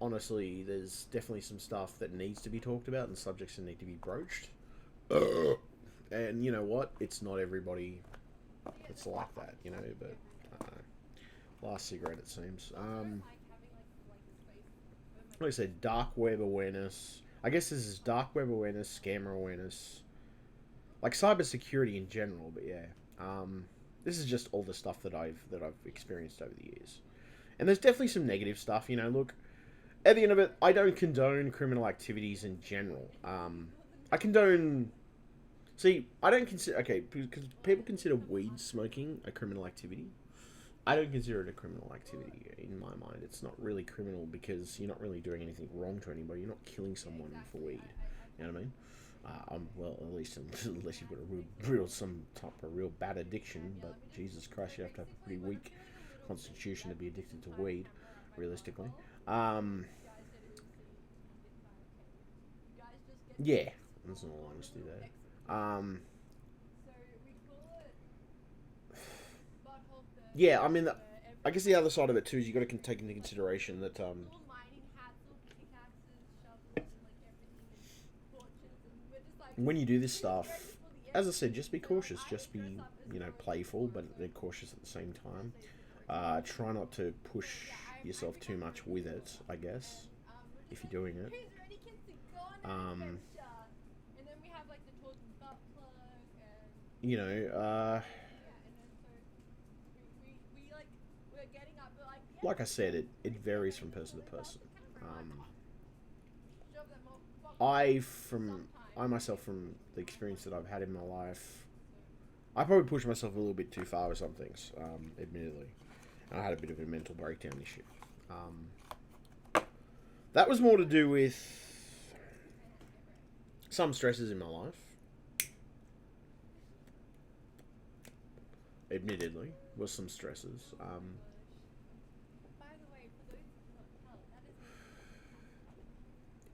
honestly, there's definitely some stuff that needs to be talked about and subjects that need to be broached. And you know what? It's not everybody that's like that, you know, but I don't know. Last cigarette, it seems. Like I said, dark web awareness. I guess this is dark web awareness, scammer awareness, like cybersecurity in general. But yeah, this is just all the stuff that I've experienced over the years. And there's definitely some negative stuff. You know, look, at the end of it, I don't condone criminal activities in general. I condone. See, I don't consider because people consider weed smoking a criminal activity. I don't consider it a criminal activity in my mind. It's not really criminal because you're not really doing anything wrong to anybody. You're not killing someone for weed. You know what I mean? Well, at least unless you've got some type of real bad addiction. But Jesus Christ, you have to have a pretty weak constitution to be addicted to weed, realistically. Yeah, that's all honesty there. Yeah, I mean, I guess the other side of it too is you got to take into consideration that when you do this stuff, as I said, just be cautious. Just be, you know, playful, but they're cautious at the same time. Try not to push yourself too much with it, I guess, if you're doing it. You know, like I said, it varies from person to person. I myself, from the experience that I've had in my life, I probably pushed myself a little bit too far with some things, admittedly. And I had a bit of a mental breakdown this year. That was more to do with some stresses in my life. Admittedly, was some stresses.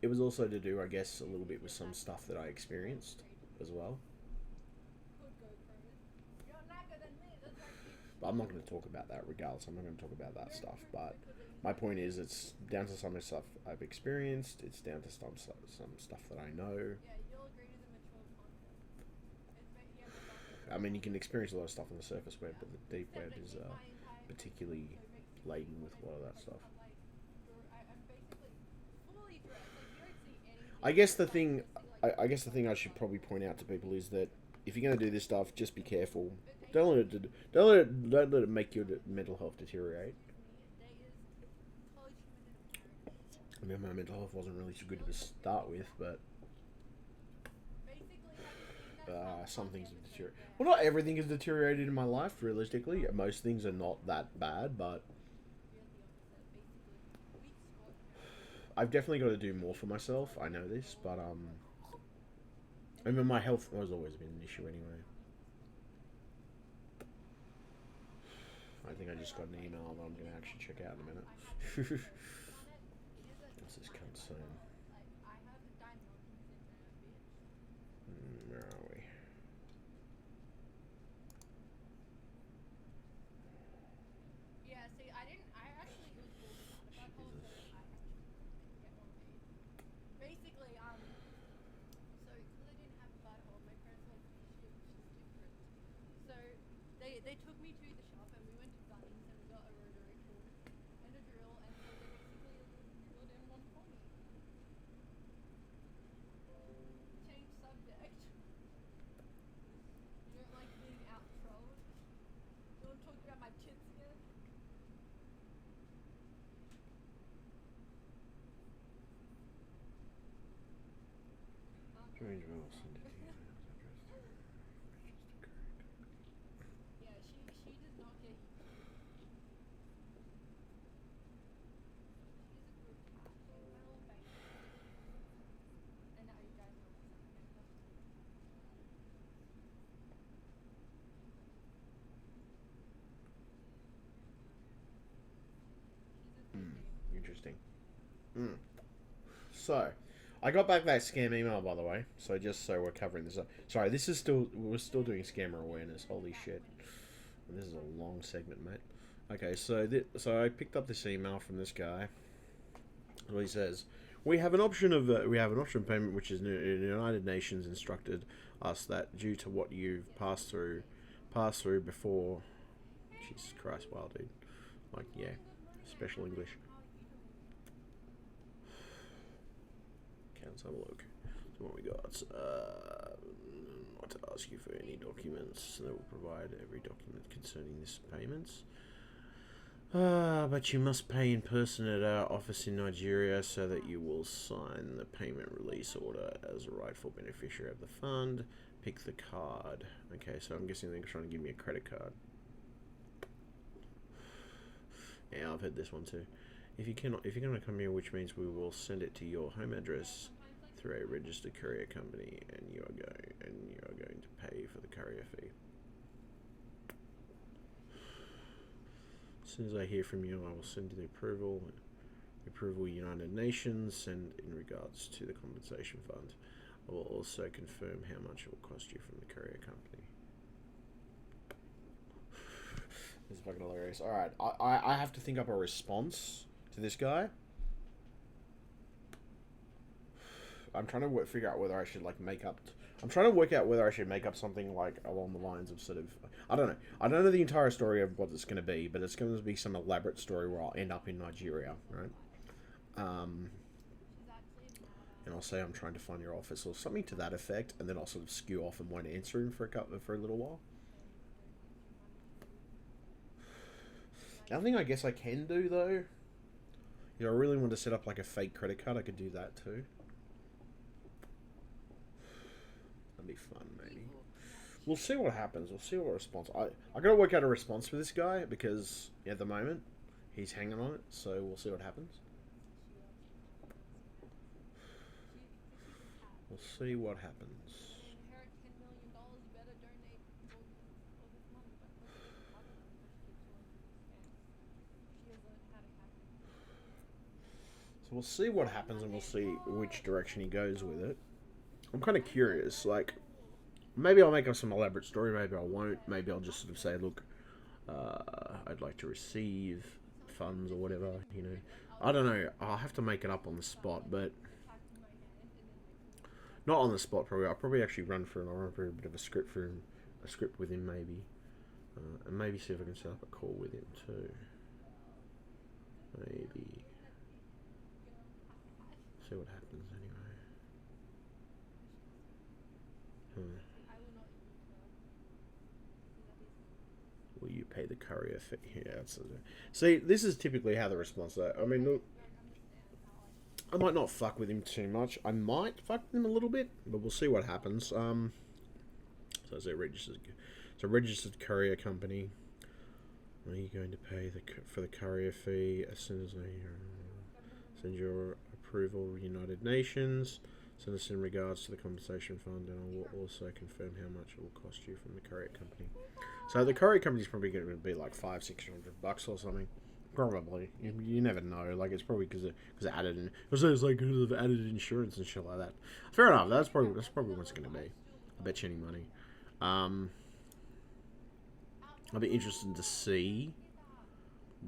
it was also to do, I guess, a little bit with some stuff that I experienced as well. But I'm not going to talk about that regardless. I'm not going to talk about that stuff. But my point is, it's down to some of the stuff I've experienced. It's down to some stuff that I know. I mean, you can experience a lot of stuff on the surface web, but the deep web is particularly laden with a lot of that stuff. I guess the thing, I guess the thing I should probably point out to people is that if you're going to do this stuff, just be careful. Don't let it make your mental health deteriorate. I mean, my mental health wasn't really so good to start with, but some things have deteriorated. Well, not everything has deteriorated in my life. Realistically, most things are not that bad, but I've definitely got to do more for myself. I know this, but I mean, my health has always been an issue anyway. I think I just got an email that I'm going to actually check out in a minute. What's this concern? Where are we? Yeah, see, I didn't. I actually was bullied out of that whole, so I actually didn't get one made. Basically, so because I didn't have a butthole, my parents like me shit, which is different. So they took me to the shop and we went to Bunnings and we got a rotary tool and a drill, and so they basically drilled in one for me. Change subject. You don't like being out trolled? You want to talk about my tits again? Strange will send it to you. Yeah, she does not get used to it. She's a good cat. She's my little baby. And now you guys know what's happening. She's a good baby. Interesting. So, I got back that scam email, by the way. So just so we're covering this up. Sorry, this is still we're still doing scammer awareness. Holy shit! And this is a long segment, mate. Okay, so I picked up this email from this guy. Well, he says we have an option payment, which is the United Nations instructed us that due to what you've passed through before. Jesus Christ, wow, dude. Like, yeah, special English. Let's have a look. So what we got? Not to ask you for any documents. They will provide every document concerning this payments. But you must pay in person at our office in Nigeria so that you will sign the payment release order as a rightful beneficiary of the fund. Pick the card. Okay, so I'm guessing they're trying to give me a credit card. Yeah, I've had this one too. If you're going to come here, which means we will send it to your home address through a registered courier company, and you are going to pay for the courier fee. As soon as I hear from you, I will send you the approval United Nations, and in regards to the compensation fund, I will also confirm how much it will cost you from the courier company. This is fucking hilarious. Alright, I have to think up a response to this guy. I'm trying to figure out whether I should like make up. I'm trying to work out whether I should make up something like along the lines of sort of. I don't know. I don't know the entire story of what it's going to be, but it's going to be some elaborate story where I'll end up in Nigeria, right? And I'll say I'm trying to find your office or something to that effect, and then I'll sort of skew off and won't answer him for a little while. The other thing I guess I can do though. If I really want to set up like a fake credit card, I could do that too. That'd be fun, maybe. We'll see what happens. We'll see what response. I gotta work out a response for this guy because at the moment he's hanging on it. So we'll see what happens. We'll see what happens. So we'll see what happens, and we'll see which direction he goes with it. I'm kind of curious. Like, maybe I'll make up some elaborate story. Maybe I won't. Maybe I'll just sort of say, look, I'd like to receive funds or whatever. You know, I don't know. I'll have to make it up on the spot, but not on the spot. Probably. I'll probably actually run through a bit of a script for him, a script with him maybe, and maybe see if I can set up a call with him too. Maybe. See what happens anyway. Will you pay the courier fee? Yeah, see, this is typically how the response. I mean, look, I might not fuck with him too much. I might fuck with him a little bit, but we'll see what happens. So it's a registered courier company. Are you going to pay for the courier fee as soon as I send your approval, United Nations? Send us in regards to the compensation fund, and I will also confirm how much it will cost you from the courier company. So the courier company is probably going to be like $500-600 or something. Probably. You never know. Like, it's probably because it added in. It's like because of added insurance and shit like that. Fair enough. That's probably what it's going to be. I bet you any money. I'll be interested to see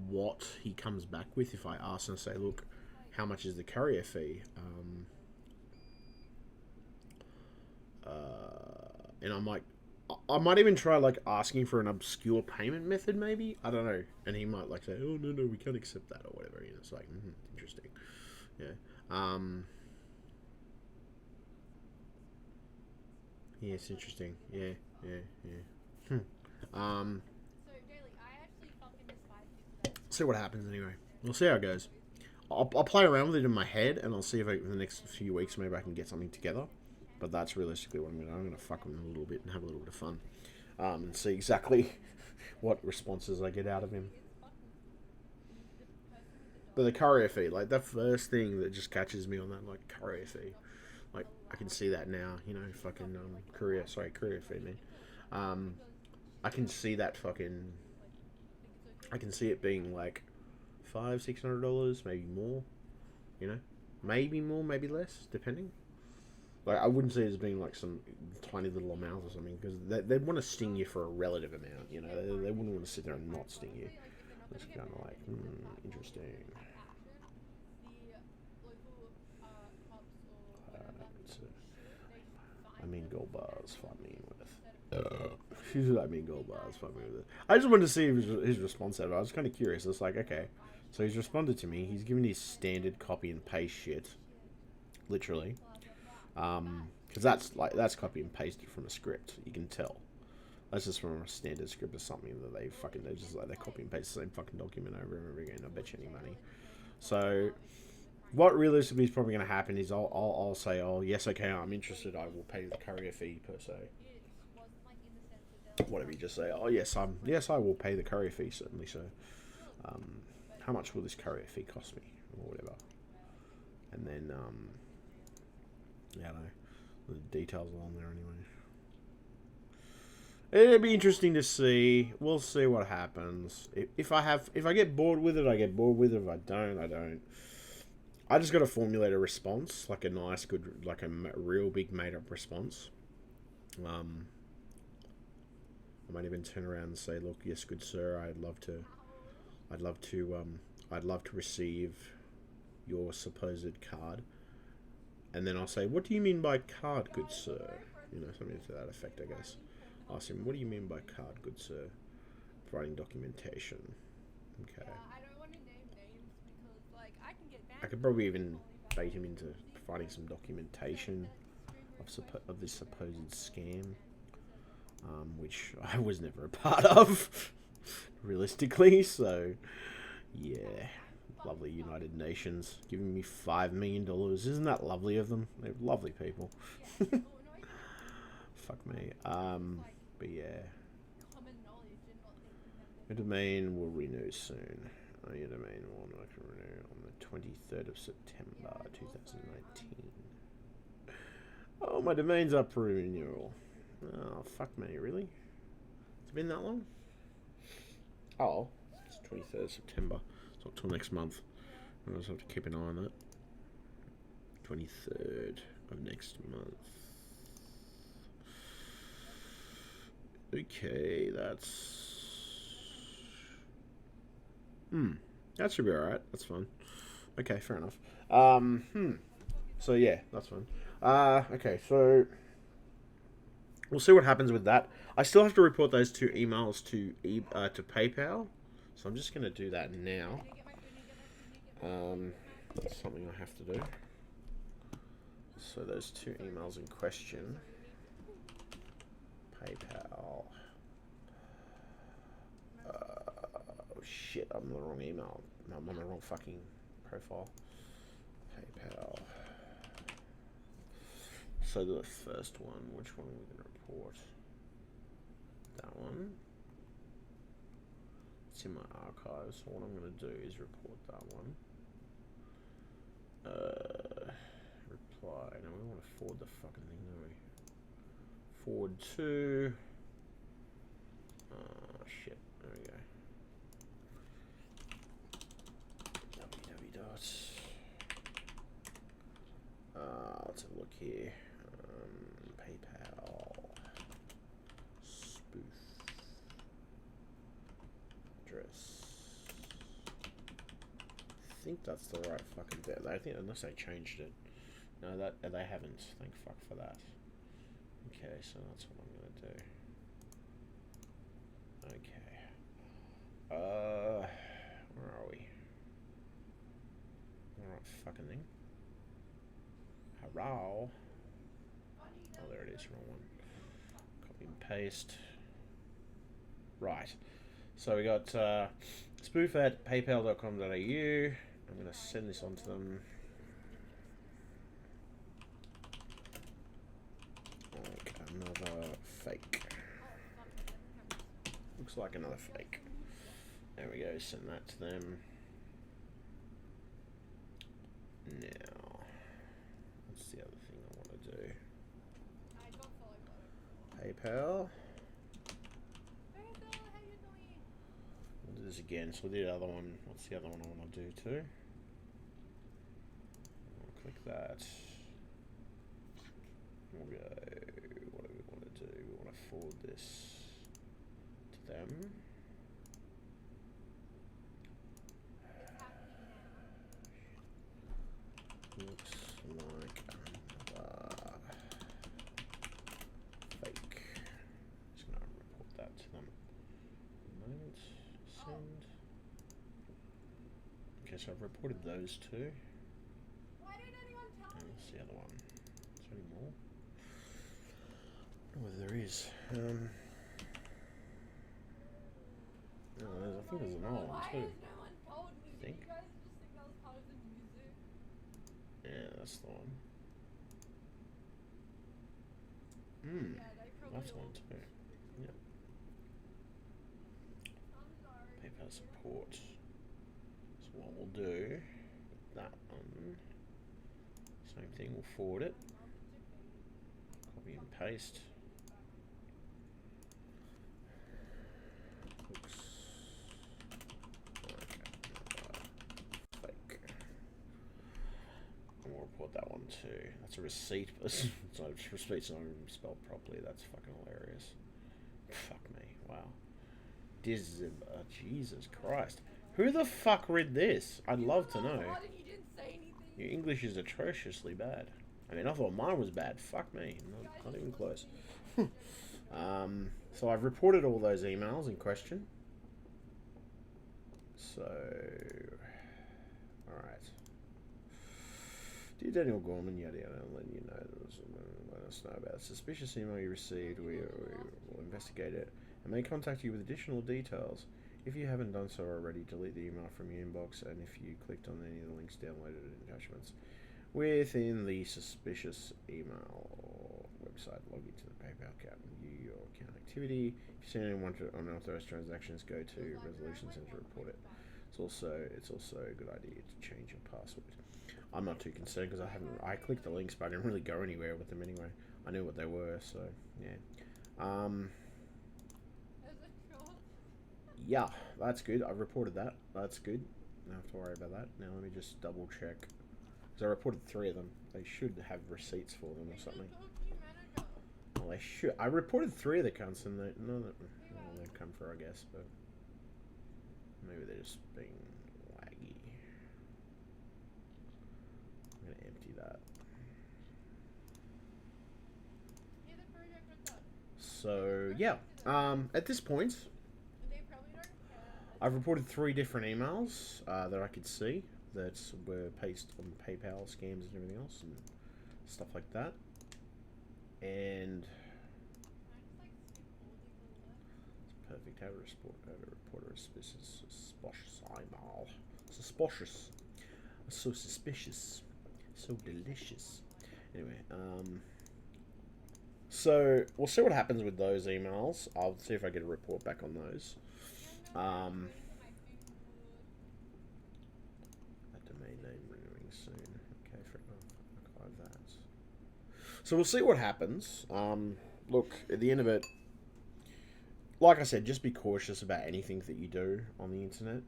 what he comes back with if I ask and say, look, how much is the courier fee? And I might even try like asking for an obscure payment method, maybe. I don't know. And he might like say, "Oh no, we can't accept that" or whatever. You know, it's like interesting. Yeah. Yeah, it's interesting. Yeah. See what happens anyway. We'll see how it goes. I'll play around with it in my head, and I'll see if in the next few weeks maybe I can get something together. But that's realistically what I'm going to fuck with him a little bit and have a little bit of fun. And see exactly what responses I get out of him. But the courier fee, like, the first thing that just catches me on that, like, courier fee. Like, I can see that now, you know, fucking, courier fee, man. I can see that fucking, I can see it being, like, $500-600, maybe more, you know? Maybe more, maybe less, depending. Like, I wouldn't see it as being like some tiny little amount or something, because they'd want to sting you for a relative amount, you know? They wouldn't want to sit there and not sting you. It's kind of like, interesting. I mean, gold bars, fuck me with. I mean, gold bars, fuck me with it. I just wanted to see his response out of it. I was kind of curious. It's like, okay, so he's responded to me. He's given his standard copy and paste shit, literally. Because that's copy and pasted from a script. You can tell. That's just from a standard script or something that they just like they copy and paste the same fucking document over and over again. I bet you any money. So, what realistically is probably going to happen is I'll say, oh yes, okay, I'm interested. I will pay the courier fee per se. Whatever you just say. Oh yes, I will pay the courier fee certainly. So, how much will this courier fee cost me or whatever? And then yeah, I don't know. The details are on there anyway. It'll be interesting to see. We'll see what happens. If I get bored with it, I get bored with it. If I don't, I don't. I just got to formulate a response, like a nice, good, like a real big made-up response. I might even turn around and say, "Look, yes, good sir, I'd love to receive your supposed card." And then I'll say, "What do you mean by card, good sir?" You know, something to that effect, I guess. Ask him, "What do you mean by card, good sir?" Providing documentation. Okay. I could probably even bait him into providing some documentation of this supposed scam, which I was never a part of, realistically. So, yeah. Lovely United Nations giving me $5 million. Isn't that lovely of them? They're lovely people. Fuck me. But yeah. Your domain will renew soon. Your domain will not renew on the 23rd of September 2019. Oh, my domain's up for renewal. Oh, fuck me, really? It's been that long? Oh, it's 23rd of September. It's not till next month. I'll just have to keep an eye on that. 23rd of next month. Okay, that's... that should be alright. That's fine. Okay, fair enough. So yeah, that's fine. Okay, so we'll see what happens with that. I still have to report those 2 emails to PayPal, so I'm just gonna do that now. That's something I have to do. So those 2 emails in question, PayPal. Oh shit, I'm on the wrong email. No, I'm on the wrong fucking profile. PayPal. So the first one, which one are we going to report? That one. It's in my archives, so what I'm going to do is report that one. Reply. Now we want to forward the fucking thing, don't we? Forward to... shit. There we go. Let's have a look here. PayPal spoof address. I think that's the right fucking bit. I think unless they changed it. No, that they haven't. Thank fuck for that. Okay, so that's what I'm gonna do. Okay. Where are we? Alright, fucking thing. Hello. Oh, there it is, wrong one. Copy and paste. Right. So we got spoof at paypal.com.au. I'm going to send this on to them. Like another fake. Looks like another fake. There we go, send that to them. Now, what's the other thing I want to do? PayPal. We'll do this again. So we'll do the other one. What's the other one I want to do too? I'll click that. We'll go. What do we want to do? We want to forward this to them. Looks like another fake. Just gonna report that to them. Moment. Send. Okay, so I've reported those 2. Why didn't anyone tell me? What's the other one? Is there any more? I don't know whether there is. No, I think there's another one too. Why has no one told me? I think. You guys just think that was part of the music? Yeah, that's the one. Yeah, they probably That's all one too. Yep. I'm sorry. PayPal support. So what we'll do with that one, same thing, we'll forward it. Copy and paste. Looks like another fake. And we'll report that one too. That's a receipt, but so receipt's not even spelled properly. That's fucking hilarious. Fuck me. Wow. Jesus Christ. Who the fuck read this? I'd love to know. You didn't say anything. Your English is atrociously bad. I mean, I thought mine was bad. Fuck me. Not even close. So I've reported all those emails in question. So, alright. Dear Daniel Gorman, yada yada, I'm letting you know, let us know about a suspicious email you received. We will investigate it and may contact you with additional details. If you haven't done so already, delete the email from your inbox, and if you clicked on any of the links downloaded in attachments within the suspicious email website, log into the PayPal account and view your account activity. If you see anyone to unauthorized transactions, go to Resolution Center to report it. It's also a good idea to change your password. I'm not too concerned because I clicked the links, but I didn't really go anywhere with them anyway. I knew what they were, so yeah. Yeah, that's good. I've reported that. That's good. Don't have to worry about that. Now let me just double check Because I reported 3 of them. They should have receipts for them or something. Well, they should. I reported 3 of the cunts and they, no, they've come for, I guess, but maybe they're just being laggy. I'm gonna empty that. So yeah, at this point, I've reported 3 different emails that I could see that were pasted on PayPal scams and everything else and stuff like that. And it's perfect. How to report a suspicious email. Suspicious. So suspicious. So delicious. Anyway, so we'll see what happens with those emails. I'll see if I get a report back on those. That domain name renewing soon. Okay, fair enough. Archive that. So we'll see what happens. Look, at the end of it, like I said, just be cautious about anything that you do on the internet.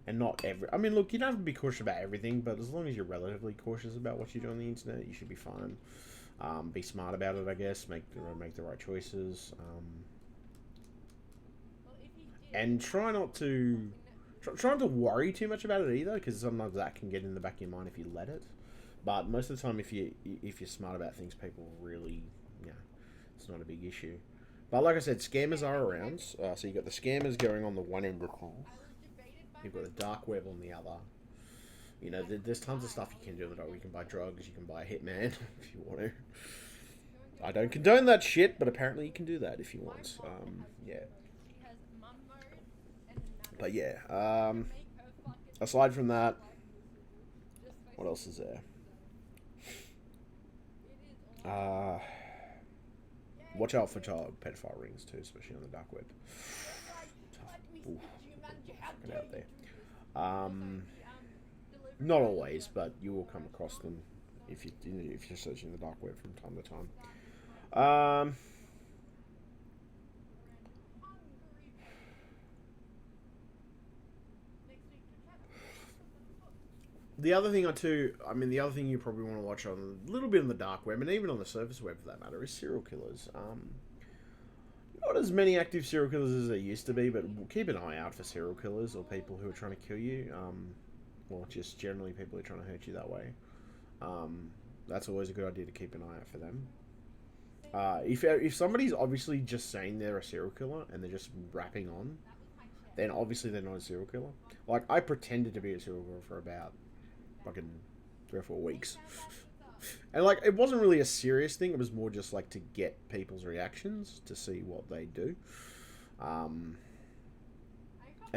And not I mean, look, you don't have to be cautious about everything, but as long as you're relatively cautious about what you do on the internet, you should be fine. Be smart about it, I guess. Make the right choices. And try not to worry too much about it either, because sometimes that can get in the back of your mind if you let it. But most of the time, if you're smart about things, people really, it's not a big issue. But like I said, scammers are around. So you've got the scammers going on the one end of things. You've got the dark web on the other. You know, there's tons of stuff you can do on the dark web. You can buy drugs, you can buy a hitman if you want to. I don't condone that shit, but apparently you can do that if you want. Yeah. But yeah, aside from that, what else is there? Watch out for child pedophile rings too, especially on the dark web. Ooh, fucking out there. Not always, but you will come across them if you're searching the dark web from time to time. The other thing the other thing you probably want to watch on a little bit on the dark web, and even on the surface web for that matter, is serial killers. Not as many active serial killers as there used to be, but keep an eye out for serial killers or people who are trying to kill you. Or just generally people who are trying to hurt you that way. That's always a good idea to keep an eye out for them. If somebody's obviously just saying they're a serial killer and they're just rapping on, then obviously they're not a serial killer. Like, I pretended to be a serial killer for about fucking 3 or 4 weeks. And, like, it wasn't really a serious thing. It was more just, like, to get people's reactions, to see what they do. At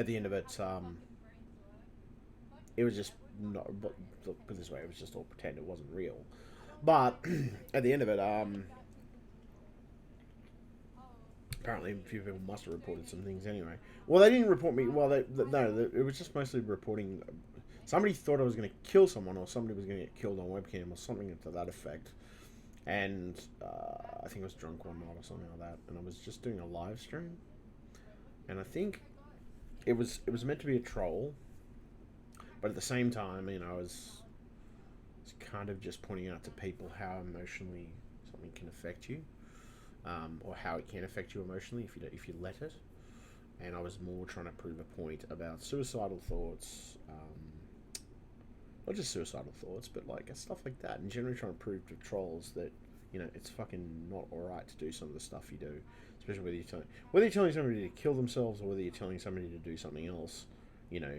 the end of it, it was just not, but put it this way, it was just all pretend. It wasn't real. But at the end of it, apparently a few people must have reported some things anyway. Well, they didn't report me. Well, no, it was just mostly reporting. Somebody thought I was going to kill someone, or somebody was going to get killed on webcam, or something to that effect. And I think I was drunk one night or something like that, and I was just doing a live stream. And I think it was meant to be a troll, but at the same time, you know, I was kind of just pointing out to people how emotionally something can affect you, or how it can affect you emotionally if you let it. And I was more trying to prove a point about suicidal thoughts, not just suicidal thoughts, but like stuff like that, and generally trying to prove to trolls that, you know, it's fucking not alright to do some of the stuff you do, especially whether you're telling somebody to kill themselves or whether you're telling somebody to do something else. You know,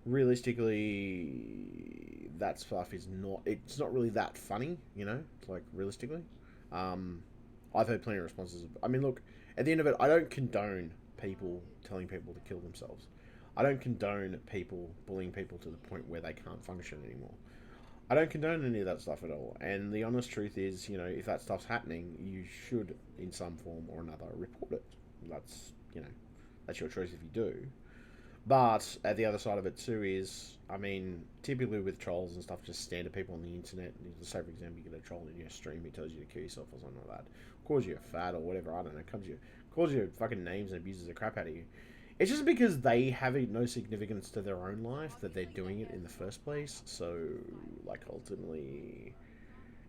realistically, that stuff is it's not really that funny, you know, like, realistically. I've heard plenty of responses. I mean, look, at the end of it, I don't condone people telling people to kill themselves. I don't condone people bullying people to the point where they can't function anymore. I don't condone any of that stuff at all. And the honest truth is, you know, if that stuff's happening, you should, in some form or another, report it. That's, you know, that's your choice if you do. But at the other side of it too is, I mean, typically with trolls and stuff, just standard people on the internet. Say, for example, you get a troll in your stream, he tells you to kill yourself or something like that, calls you a fat or whatever, I don't know, calls you fucking names and abuses the crap out of you. It's just because they have no significance to their own life that they're doing it in the first place. So, like, ultimately,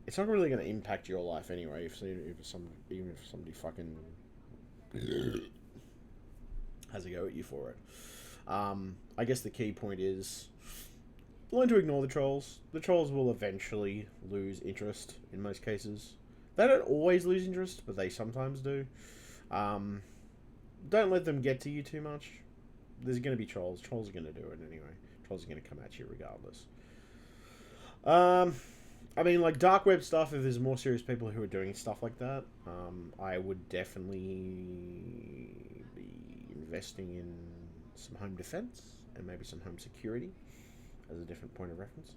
it's not really going to impact your life anyway. Even if somebody fucking has a go at you for it. I guess the key point is learn to ignore the trolls. The trolls will eventually lose interest in most cases. They don't always lose interest, but they sometimes do. Don't let them get to you too much. There's going to be trolls. Trolls are going to do it anyway. Trolls are going to come at you regardless. I mean, like, dark web stuff, if there's more serious people who are doing stuff like that, I would definitely be investing in some home defense and maybe some home security as a different point of reference.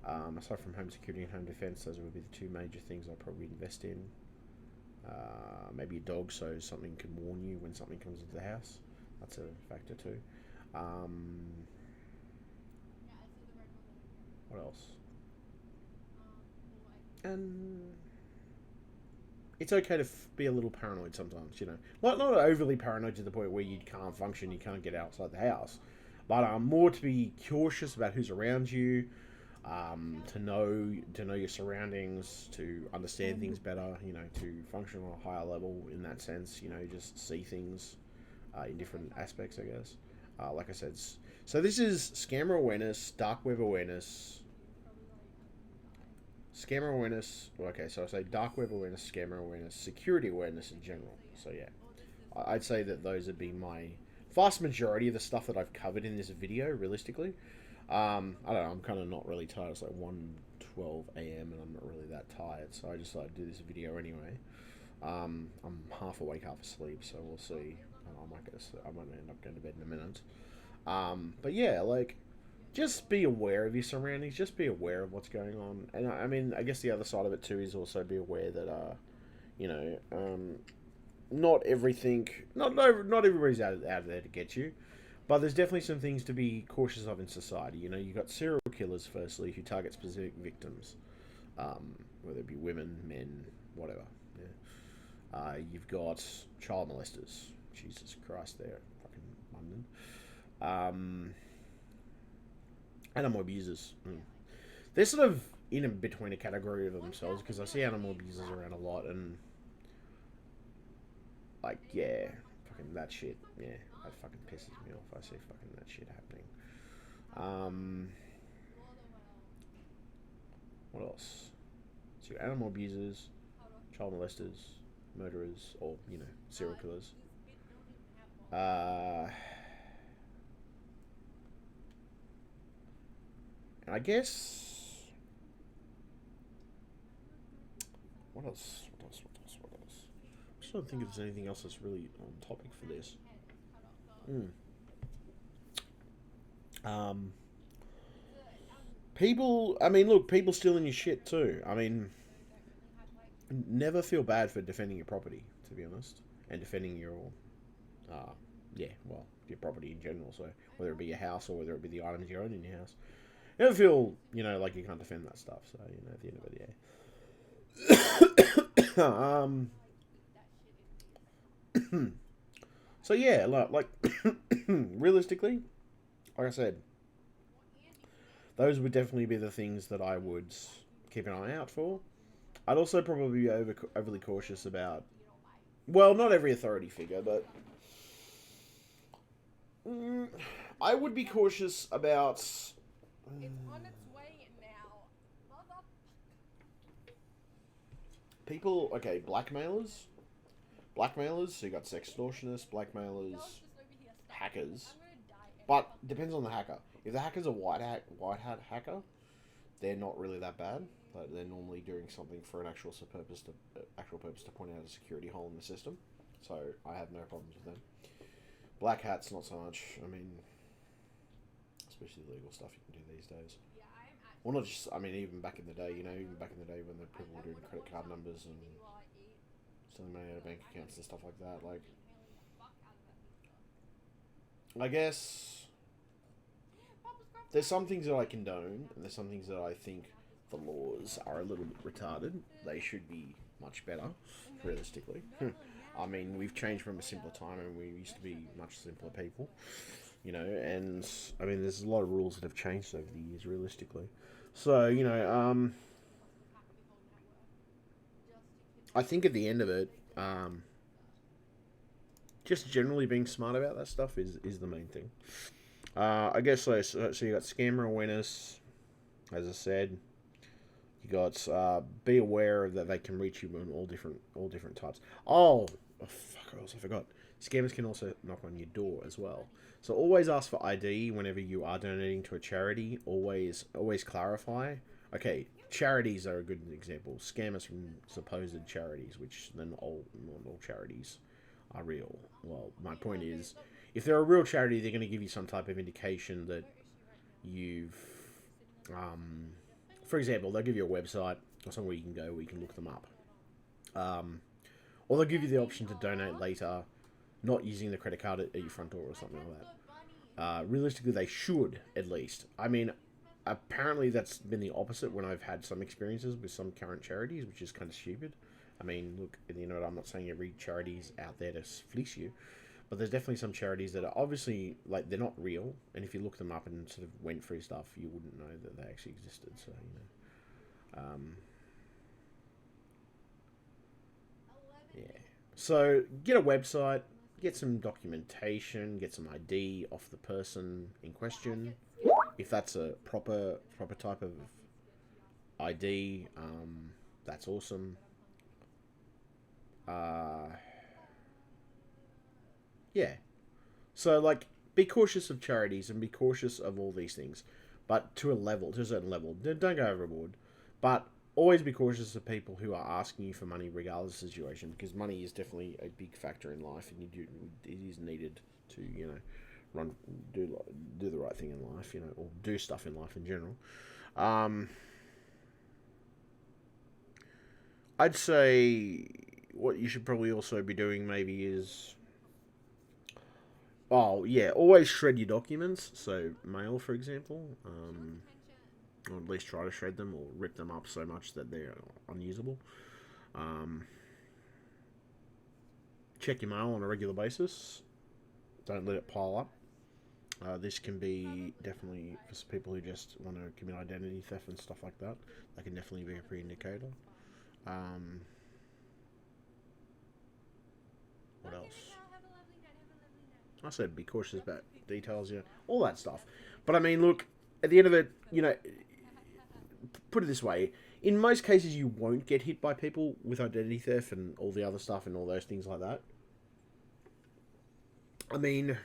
Aside from home security and home defense, those would be the two major things I'd probably invest in. Maybe a dog, so something can warn you when something comes into the house. That's a factor too. What else? And it's okay to be a little paranoid sometimes, you know. Not overly paranoid to the point where you can't function, you can't get outside the house. But more to be cautious about who's around you, to know your surroundings, to understand things better, you know, to function on a higher level in that sense, you know, just see things in different aspects, I guess. Like I said, so this is scammer awareness, dark web awareness, scammer awareness. Okay, so I say dark web awareness, scammer awareness, security awareness in general. So yeah, I'd say that those would be my vast majority of the stuff that I've covered in this video, realistically. I don't know, I'm kind of not really tired. It's like 1:12 a.m. and I'm not really that tired, so I just thought I'd do this video anyway. I'm half awake, half asleep, so we'll see. I might end up going to bed in a minute. But yeah, like, just be aware of your surroundings. Just be aware of what's going on. And I mean, I guess the other side of it too is also be aware that, you know, not everything, not everybody's out there to get you. But there's definitely some things to be cautious of in society. You know, you've got serial killers, firstly, who target specific victims, whether it be women, men, whatever. Yeah. You've got child molesters. Jesus Christ, they're fucking London. Animal abusers. They're sort of in between a category of themselves, because I see animal abusers around a lot, and, like, yeah, fucking that shit, yeah. That fucking pisses me off. I see fucking that shit happening. What else? So animal abusers, child molesters, murderers, or, you know, serial killers. And I guess... What else? I'm just trying to think if there's anything else that's really on topic for this. People, I mean, look, people stealing your shit too. I mean, never feel bad for defending your property, to be honest, and defending your, your property in general. So whether it be your house or whether it be the items you own in your house, never feel, you know, like you can't defend that stuff. So, you know, at the end of the day. So yeah, like realistically, like I said, those would definitely be the things that I would keep an eye out for. I'd also probably be overly cautious about, well, not every authority figure, but I would be cautious about... It's on its way now. People, okay, blackmailers, so you got sextortionists, blackmailers, hackers, but depends on the hacker. If the hacker's a white hat hacker, they're not really that bad. Like, they're normally doing something for an actual purpose to point out a security hole in the system. So I have no problems with them. Black hats, not so much. I mean, especially the legal stuff you can do these days. Well, not just, I mean, even back in the day, you know, even back in the day when the people were doing credit card numbers and stealing money out of bank accounts and stuff like that. Like, I guess there's some things that I condone, and there's some things that I think the laws are a little bit retarded. They should be much better, realistically. I mean, we've changed from a simpler time, and we used to be much simpler people, you know. And I mean, there's a lot of rules that have changed over the years, realistically. So you know, I think at the end of it, just generally being smart about that stuff is the main thing. I guess so you got scammer awareness, as I said. You got be aware that they can reach you in all different types. Fuck! I also forgot. Scammers can also knock on your door as well. So always ask for ID whenever you are donating to a charity. Always clarify. Okay, charities are a good example. Scammers from supposed charities, which then not all charities are real. Well, my point is, if they're a real charity, they're going to give you some type of indication that you've, for example, they'll give you a website or somewhere you can go where you can look them up. Or they'll give you the option to donate later, not using the credit card at your front door or something like that. Realistically, they should, at least. I mean, apparently that's been the opposite when I've had some experiences with some current charities, which is kind of stupid. I mean, look, you know, I'm not saying every charity's out there to fleece you, but there's definitely some charities that are obviously, like, they're not real, and if you look them up and sort of went through stuff, you wouldn't know that they actually existed, so, you know. Yeah. So, get a website, get some documentation, get some ID off the person in question, if that's a proper type of ID, that's awesome. Yeah. So, like, be cautious of charities and be cautious of all these things, but to a certain level. Don't go overboard, but always be cautious of people who are asking you for money, regardless of the situation, because money is definitely a big factor in life, and it is needed to, you know, run do the right thing in life, you know, or do stuff in life in general. Um, I'd say what you should probably also be doing maybe is, oh yeah, always shred your documents. So mail, for example, or at least try to shred them or rip them up so much that they're unusable. Um, check your mail on a regular basis. Don't let it pile up. This can be definitely for people who just want to commit identity theft and stuff like that. That can definitely be a pre-indicator. Um, what else? I said be cautious about details, yeah, all that stuff. But I mean, look, at the end of it, you know, put it this way: in most cases, you won't get hit by people with identity theft and all the other stuff and all those things like that. I mean,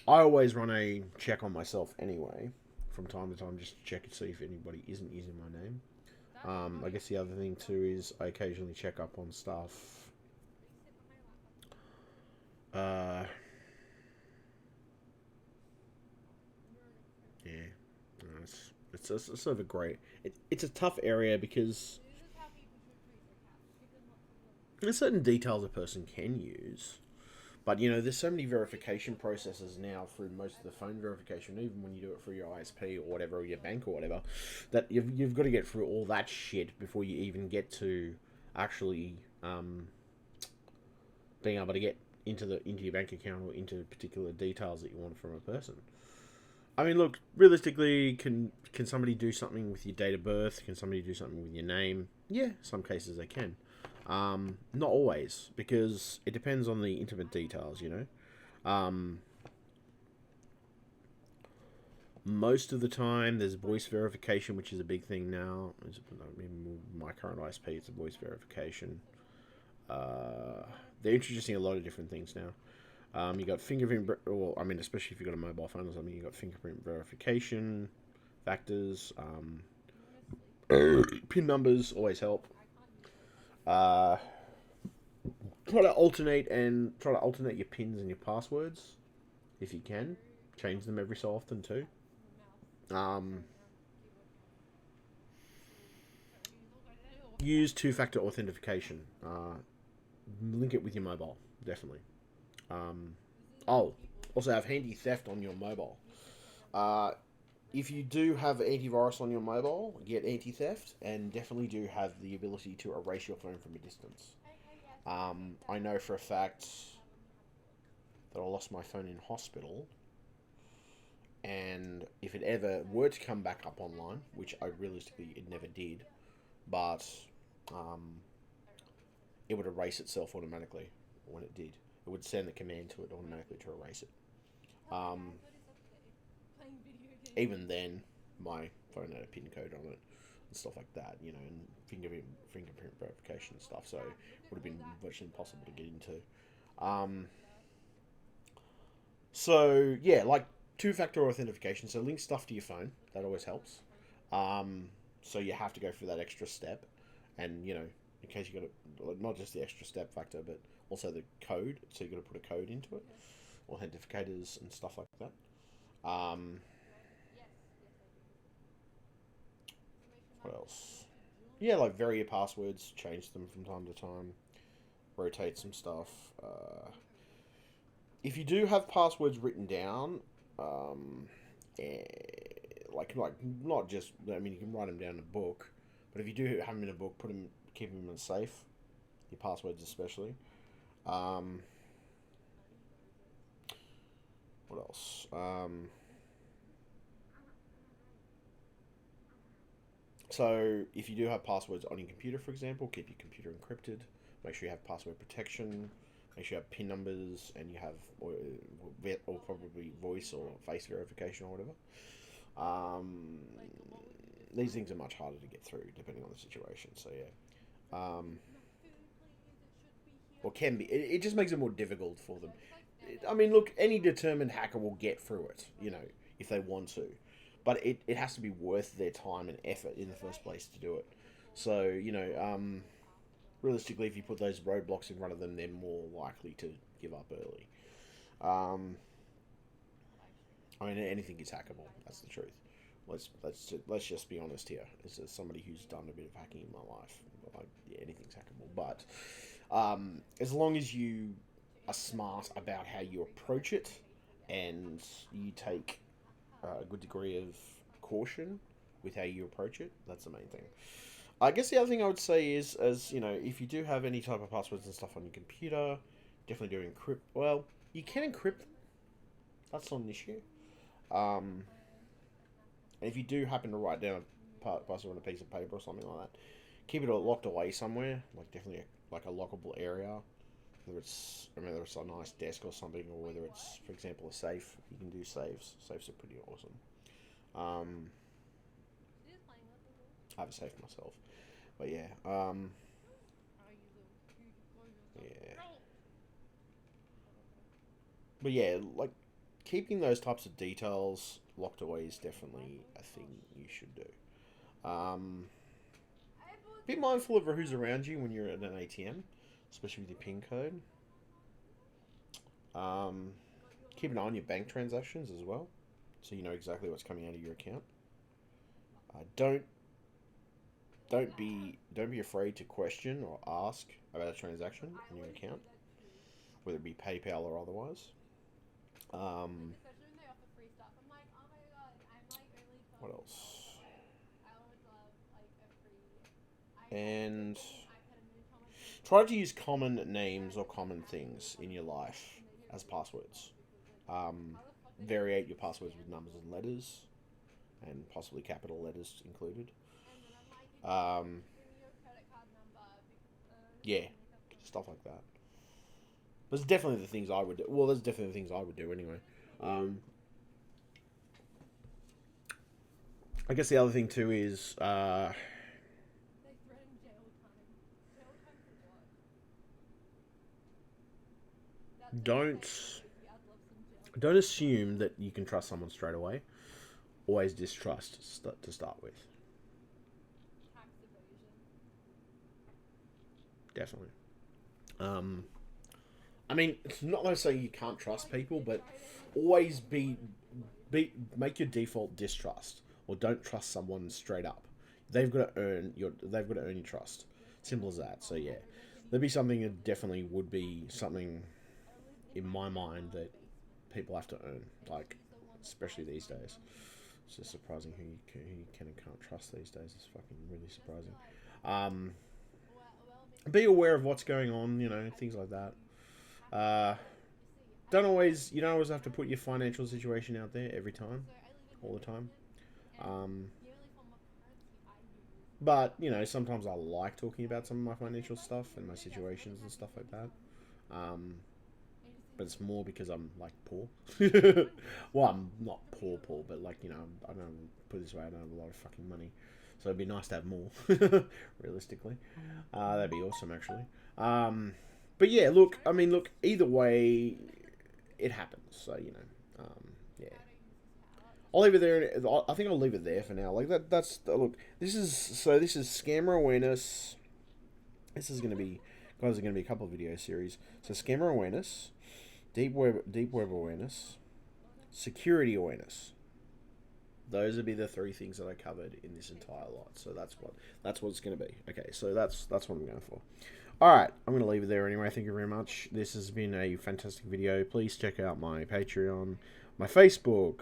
I always run a check on myself anyway, from time to time, just to check and see if anybody isn't using my name. I guess the other thing too is I occasionally check up on stuff. Uh, yeah, no, it's sort of a great. It's a tough area because there's certain details a person can use, but you know, there's so many verification processes now through most of the phone verification, even when you do it through your ISP or whatever, or your bank or whatever, that you've got to get through all that shit before you even get to actually being able to get into your bank account or into particular details that you want from a person. I mean, look, realistically, can somebody do something with your date of birth? Can somebody do something with your name? Yeah, some cases they can. Not always, because it depends on the intimate details, you know. Most of the time, there's voice verification, which is a big thing now. I mean, my current ISP, it's a voice verification. They're introducing a lot of different things now. You got fingerprint, well, I mean, especially if you've got a mobile phone or something, you got fingerprint verification, factors, PIN numbers always help. Uh, try to alternate your pins and your passwords if you can. Change them every so often too. Um, use two-factor authentication. Link it with your mobile, definitely. Um, also have handy theft on your mobile. Uh, if you do have antivirus on your mobile, get anti-theft, and definitely do have the ability to erase your phone from a distance. I know for a fact that I lost my phone in hospital, and if it ever were to come back up online, which I realistically it never did, but um, it would erase itself automatically when it did. It would send the command to it automatically to erase it. Um, Even then, my phone had a PIN code on it and stuff like that, you know, and fingerprint verification and stuff, so it would have been virtually impossible to get into. Um, so yeah, like two-factor authentication. So link stuff to your phone. That always helps. Um, so you have to go through that extra step, and you know, in case you got to, not just the extra step factor, but also the code. So you got to put a code into it, authentificators and stuff like that. Um, what else? Yeah, like vary your passwords, change them from time to time, rotate some stuff. If you do have passwords written down, um, eh, like not just, I mean, you can write them down in a book, but if you do have them in a book, keep them in a safe. Your passwords especially. Um, what else? So if you do have passwords on your computer, for example, keep your computer encrypted. Make sure you have password protection. Make sure you have PIN numbers and you have or probably voice or face verification or whatever. Um, these things are much harder to get through depending on the situation. So yeah, or can be. It just makes it more difficult for them. I mean, look, any determined hacker will get through it, you know, if they want to. But it has to be worth their time and effort in the first place to do it. So, you know, realistically, if you put those roadblocks in front of them, they're more likely to give up early. Um, I mean, anything is hackable. That's the truth. Let's just be honest here. As somebody who's done a bit of hacking in my life, like yeah, anything's hackable. But as long as you are smart about how you approach it, and you take a good degree of caution with how you approach it, that's the main thing. I guess the other thing I would say is, as you know, if you do have any type of passwords and stuff on your computer, definitely do encrypt. Well, you can encrypt them. That's not an issue. Um, and if you do happen to write down a password on a piece of paper or something like that, keep it locked away somewhere, like definitely like a lockable area. Whether it's a nice desk or something, or whether it's, for example, a safe. You can do safes. Safes are pretty awesome. Um, I have a safe myself, but yeah, yeah, but yeah, like keeping those types of details locked away is definitely a thing you should do. Be mindful of who's around you when you're at an ATM, especially with your PIN code. Um, Keep an eye on your bank transactions as well, so you know exactly what's coming out of your account. Don't don't be afraid to question or ask about a transaction in your account, whether it be PayPal or otherwise. Um, what else? And try to use common names or common things in your life as passwords. Um, Variate your passwords with numbers and letters, and possibly capital letters included. Um, yeah, stuff like that. There's definitely the things I would do. Well, there's definitely the things I would do anyway. Um, I guess the other thing too is don't don't assume that you can trust someone straight away. Always distrust to start with. Definitely. Um, I mean, it's not going to say you can't trust people, but always make your default distrust, or don't trust someone straight up. They've got to earn your trust. Simple as that. So yeah, there'd be something that definitely would be something in my mind that people have to earn, like especially these days. It's just surprising who you can and can't trust these days. It's fucking really surprising. Um, be aware of what's going on, you know, things like that. You don't always have to put your financial situation out there every time, all the time. But, you know, sometimes I like talking about some of my financial stuff and my situations and stuff like that. But it's more because I'm, like, poor. Well, I'm not poor, but, like, you know, I don't put it this way, I don't have a lot of fucking money. So it'd be nice to have more, realistically. That'd be awesome, actually. But yeah, look, I mean, look, either way, it happens. So, you know, yeah. I'll leave it there. I think I'll leave it there for now. Like that's look. This is scammer awareness. This is gonna be, guys. Are gonna be a couple of video series. So scammer awareness, deep web awareness, security awareness. Those would be the three things that I covered in this entire lot. So that's what it's gonna be. Okay, so that's what I'm going for. All right, I'm gonna leave it there anyway. Thank you very much. This has been a fantastic video. Please check out my Patreon, my Facebook.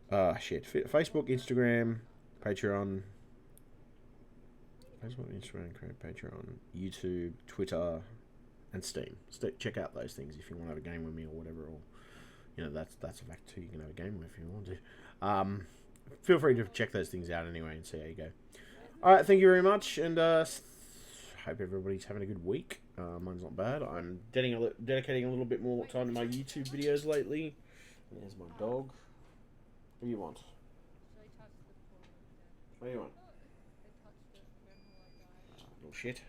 Facebook, Instagram, Patreon, Patreon, YouTube, Twitter, and Steam. Check out those things if you want to have a game with me or whatever. Or, you know, that's a fact too. You can have a game with if you want to. Feel free to check those things out anyway and see how you go. All right, thank you very much, and hope everybody's having a good week. Mine's not bad. I'm dedicating a little bit more time to my YouTube videos lately. There's my dog. What do you want? What do you want? Little shit.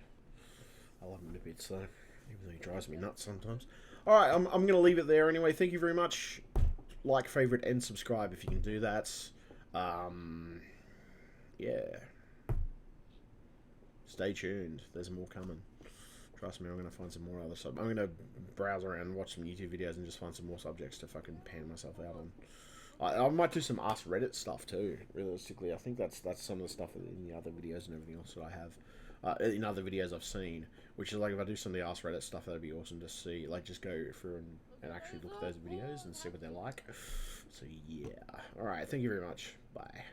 I love him to bits though, even though he drives me nuts sometimes. Alright, I'm going to leave it there anyway. Thank you very much. Like, favorite, and subscribe if you can do that. Yeah. Stay tuned. There's more coming. Trust me, I'm going to find some more other I'm going to browse around, watch some YouTube videos, and just find some more subjects to fucking pan myself out on. I might do some Ask Reddit stuff too. Realistically, I think that's some of the stuff in the other videos and everything else that I have in other videos I've seen. Which is like if I do some of the Ask Reddit stuff, that'd be awesome to see. Like just go through and actually look at those videos and see what they're like. So yeah. All right. Thank you very much. Bye.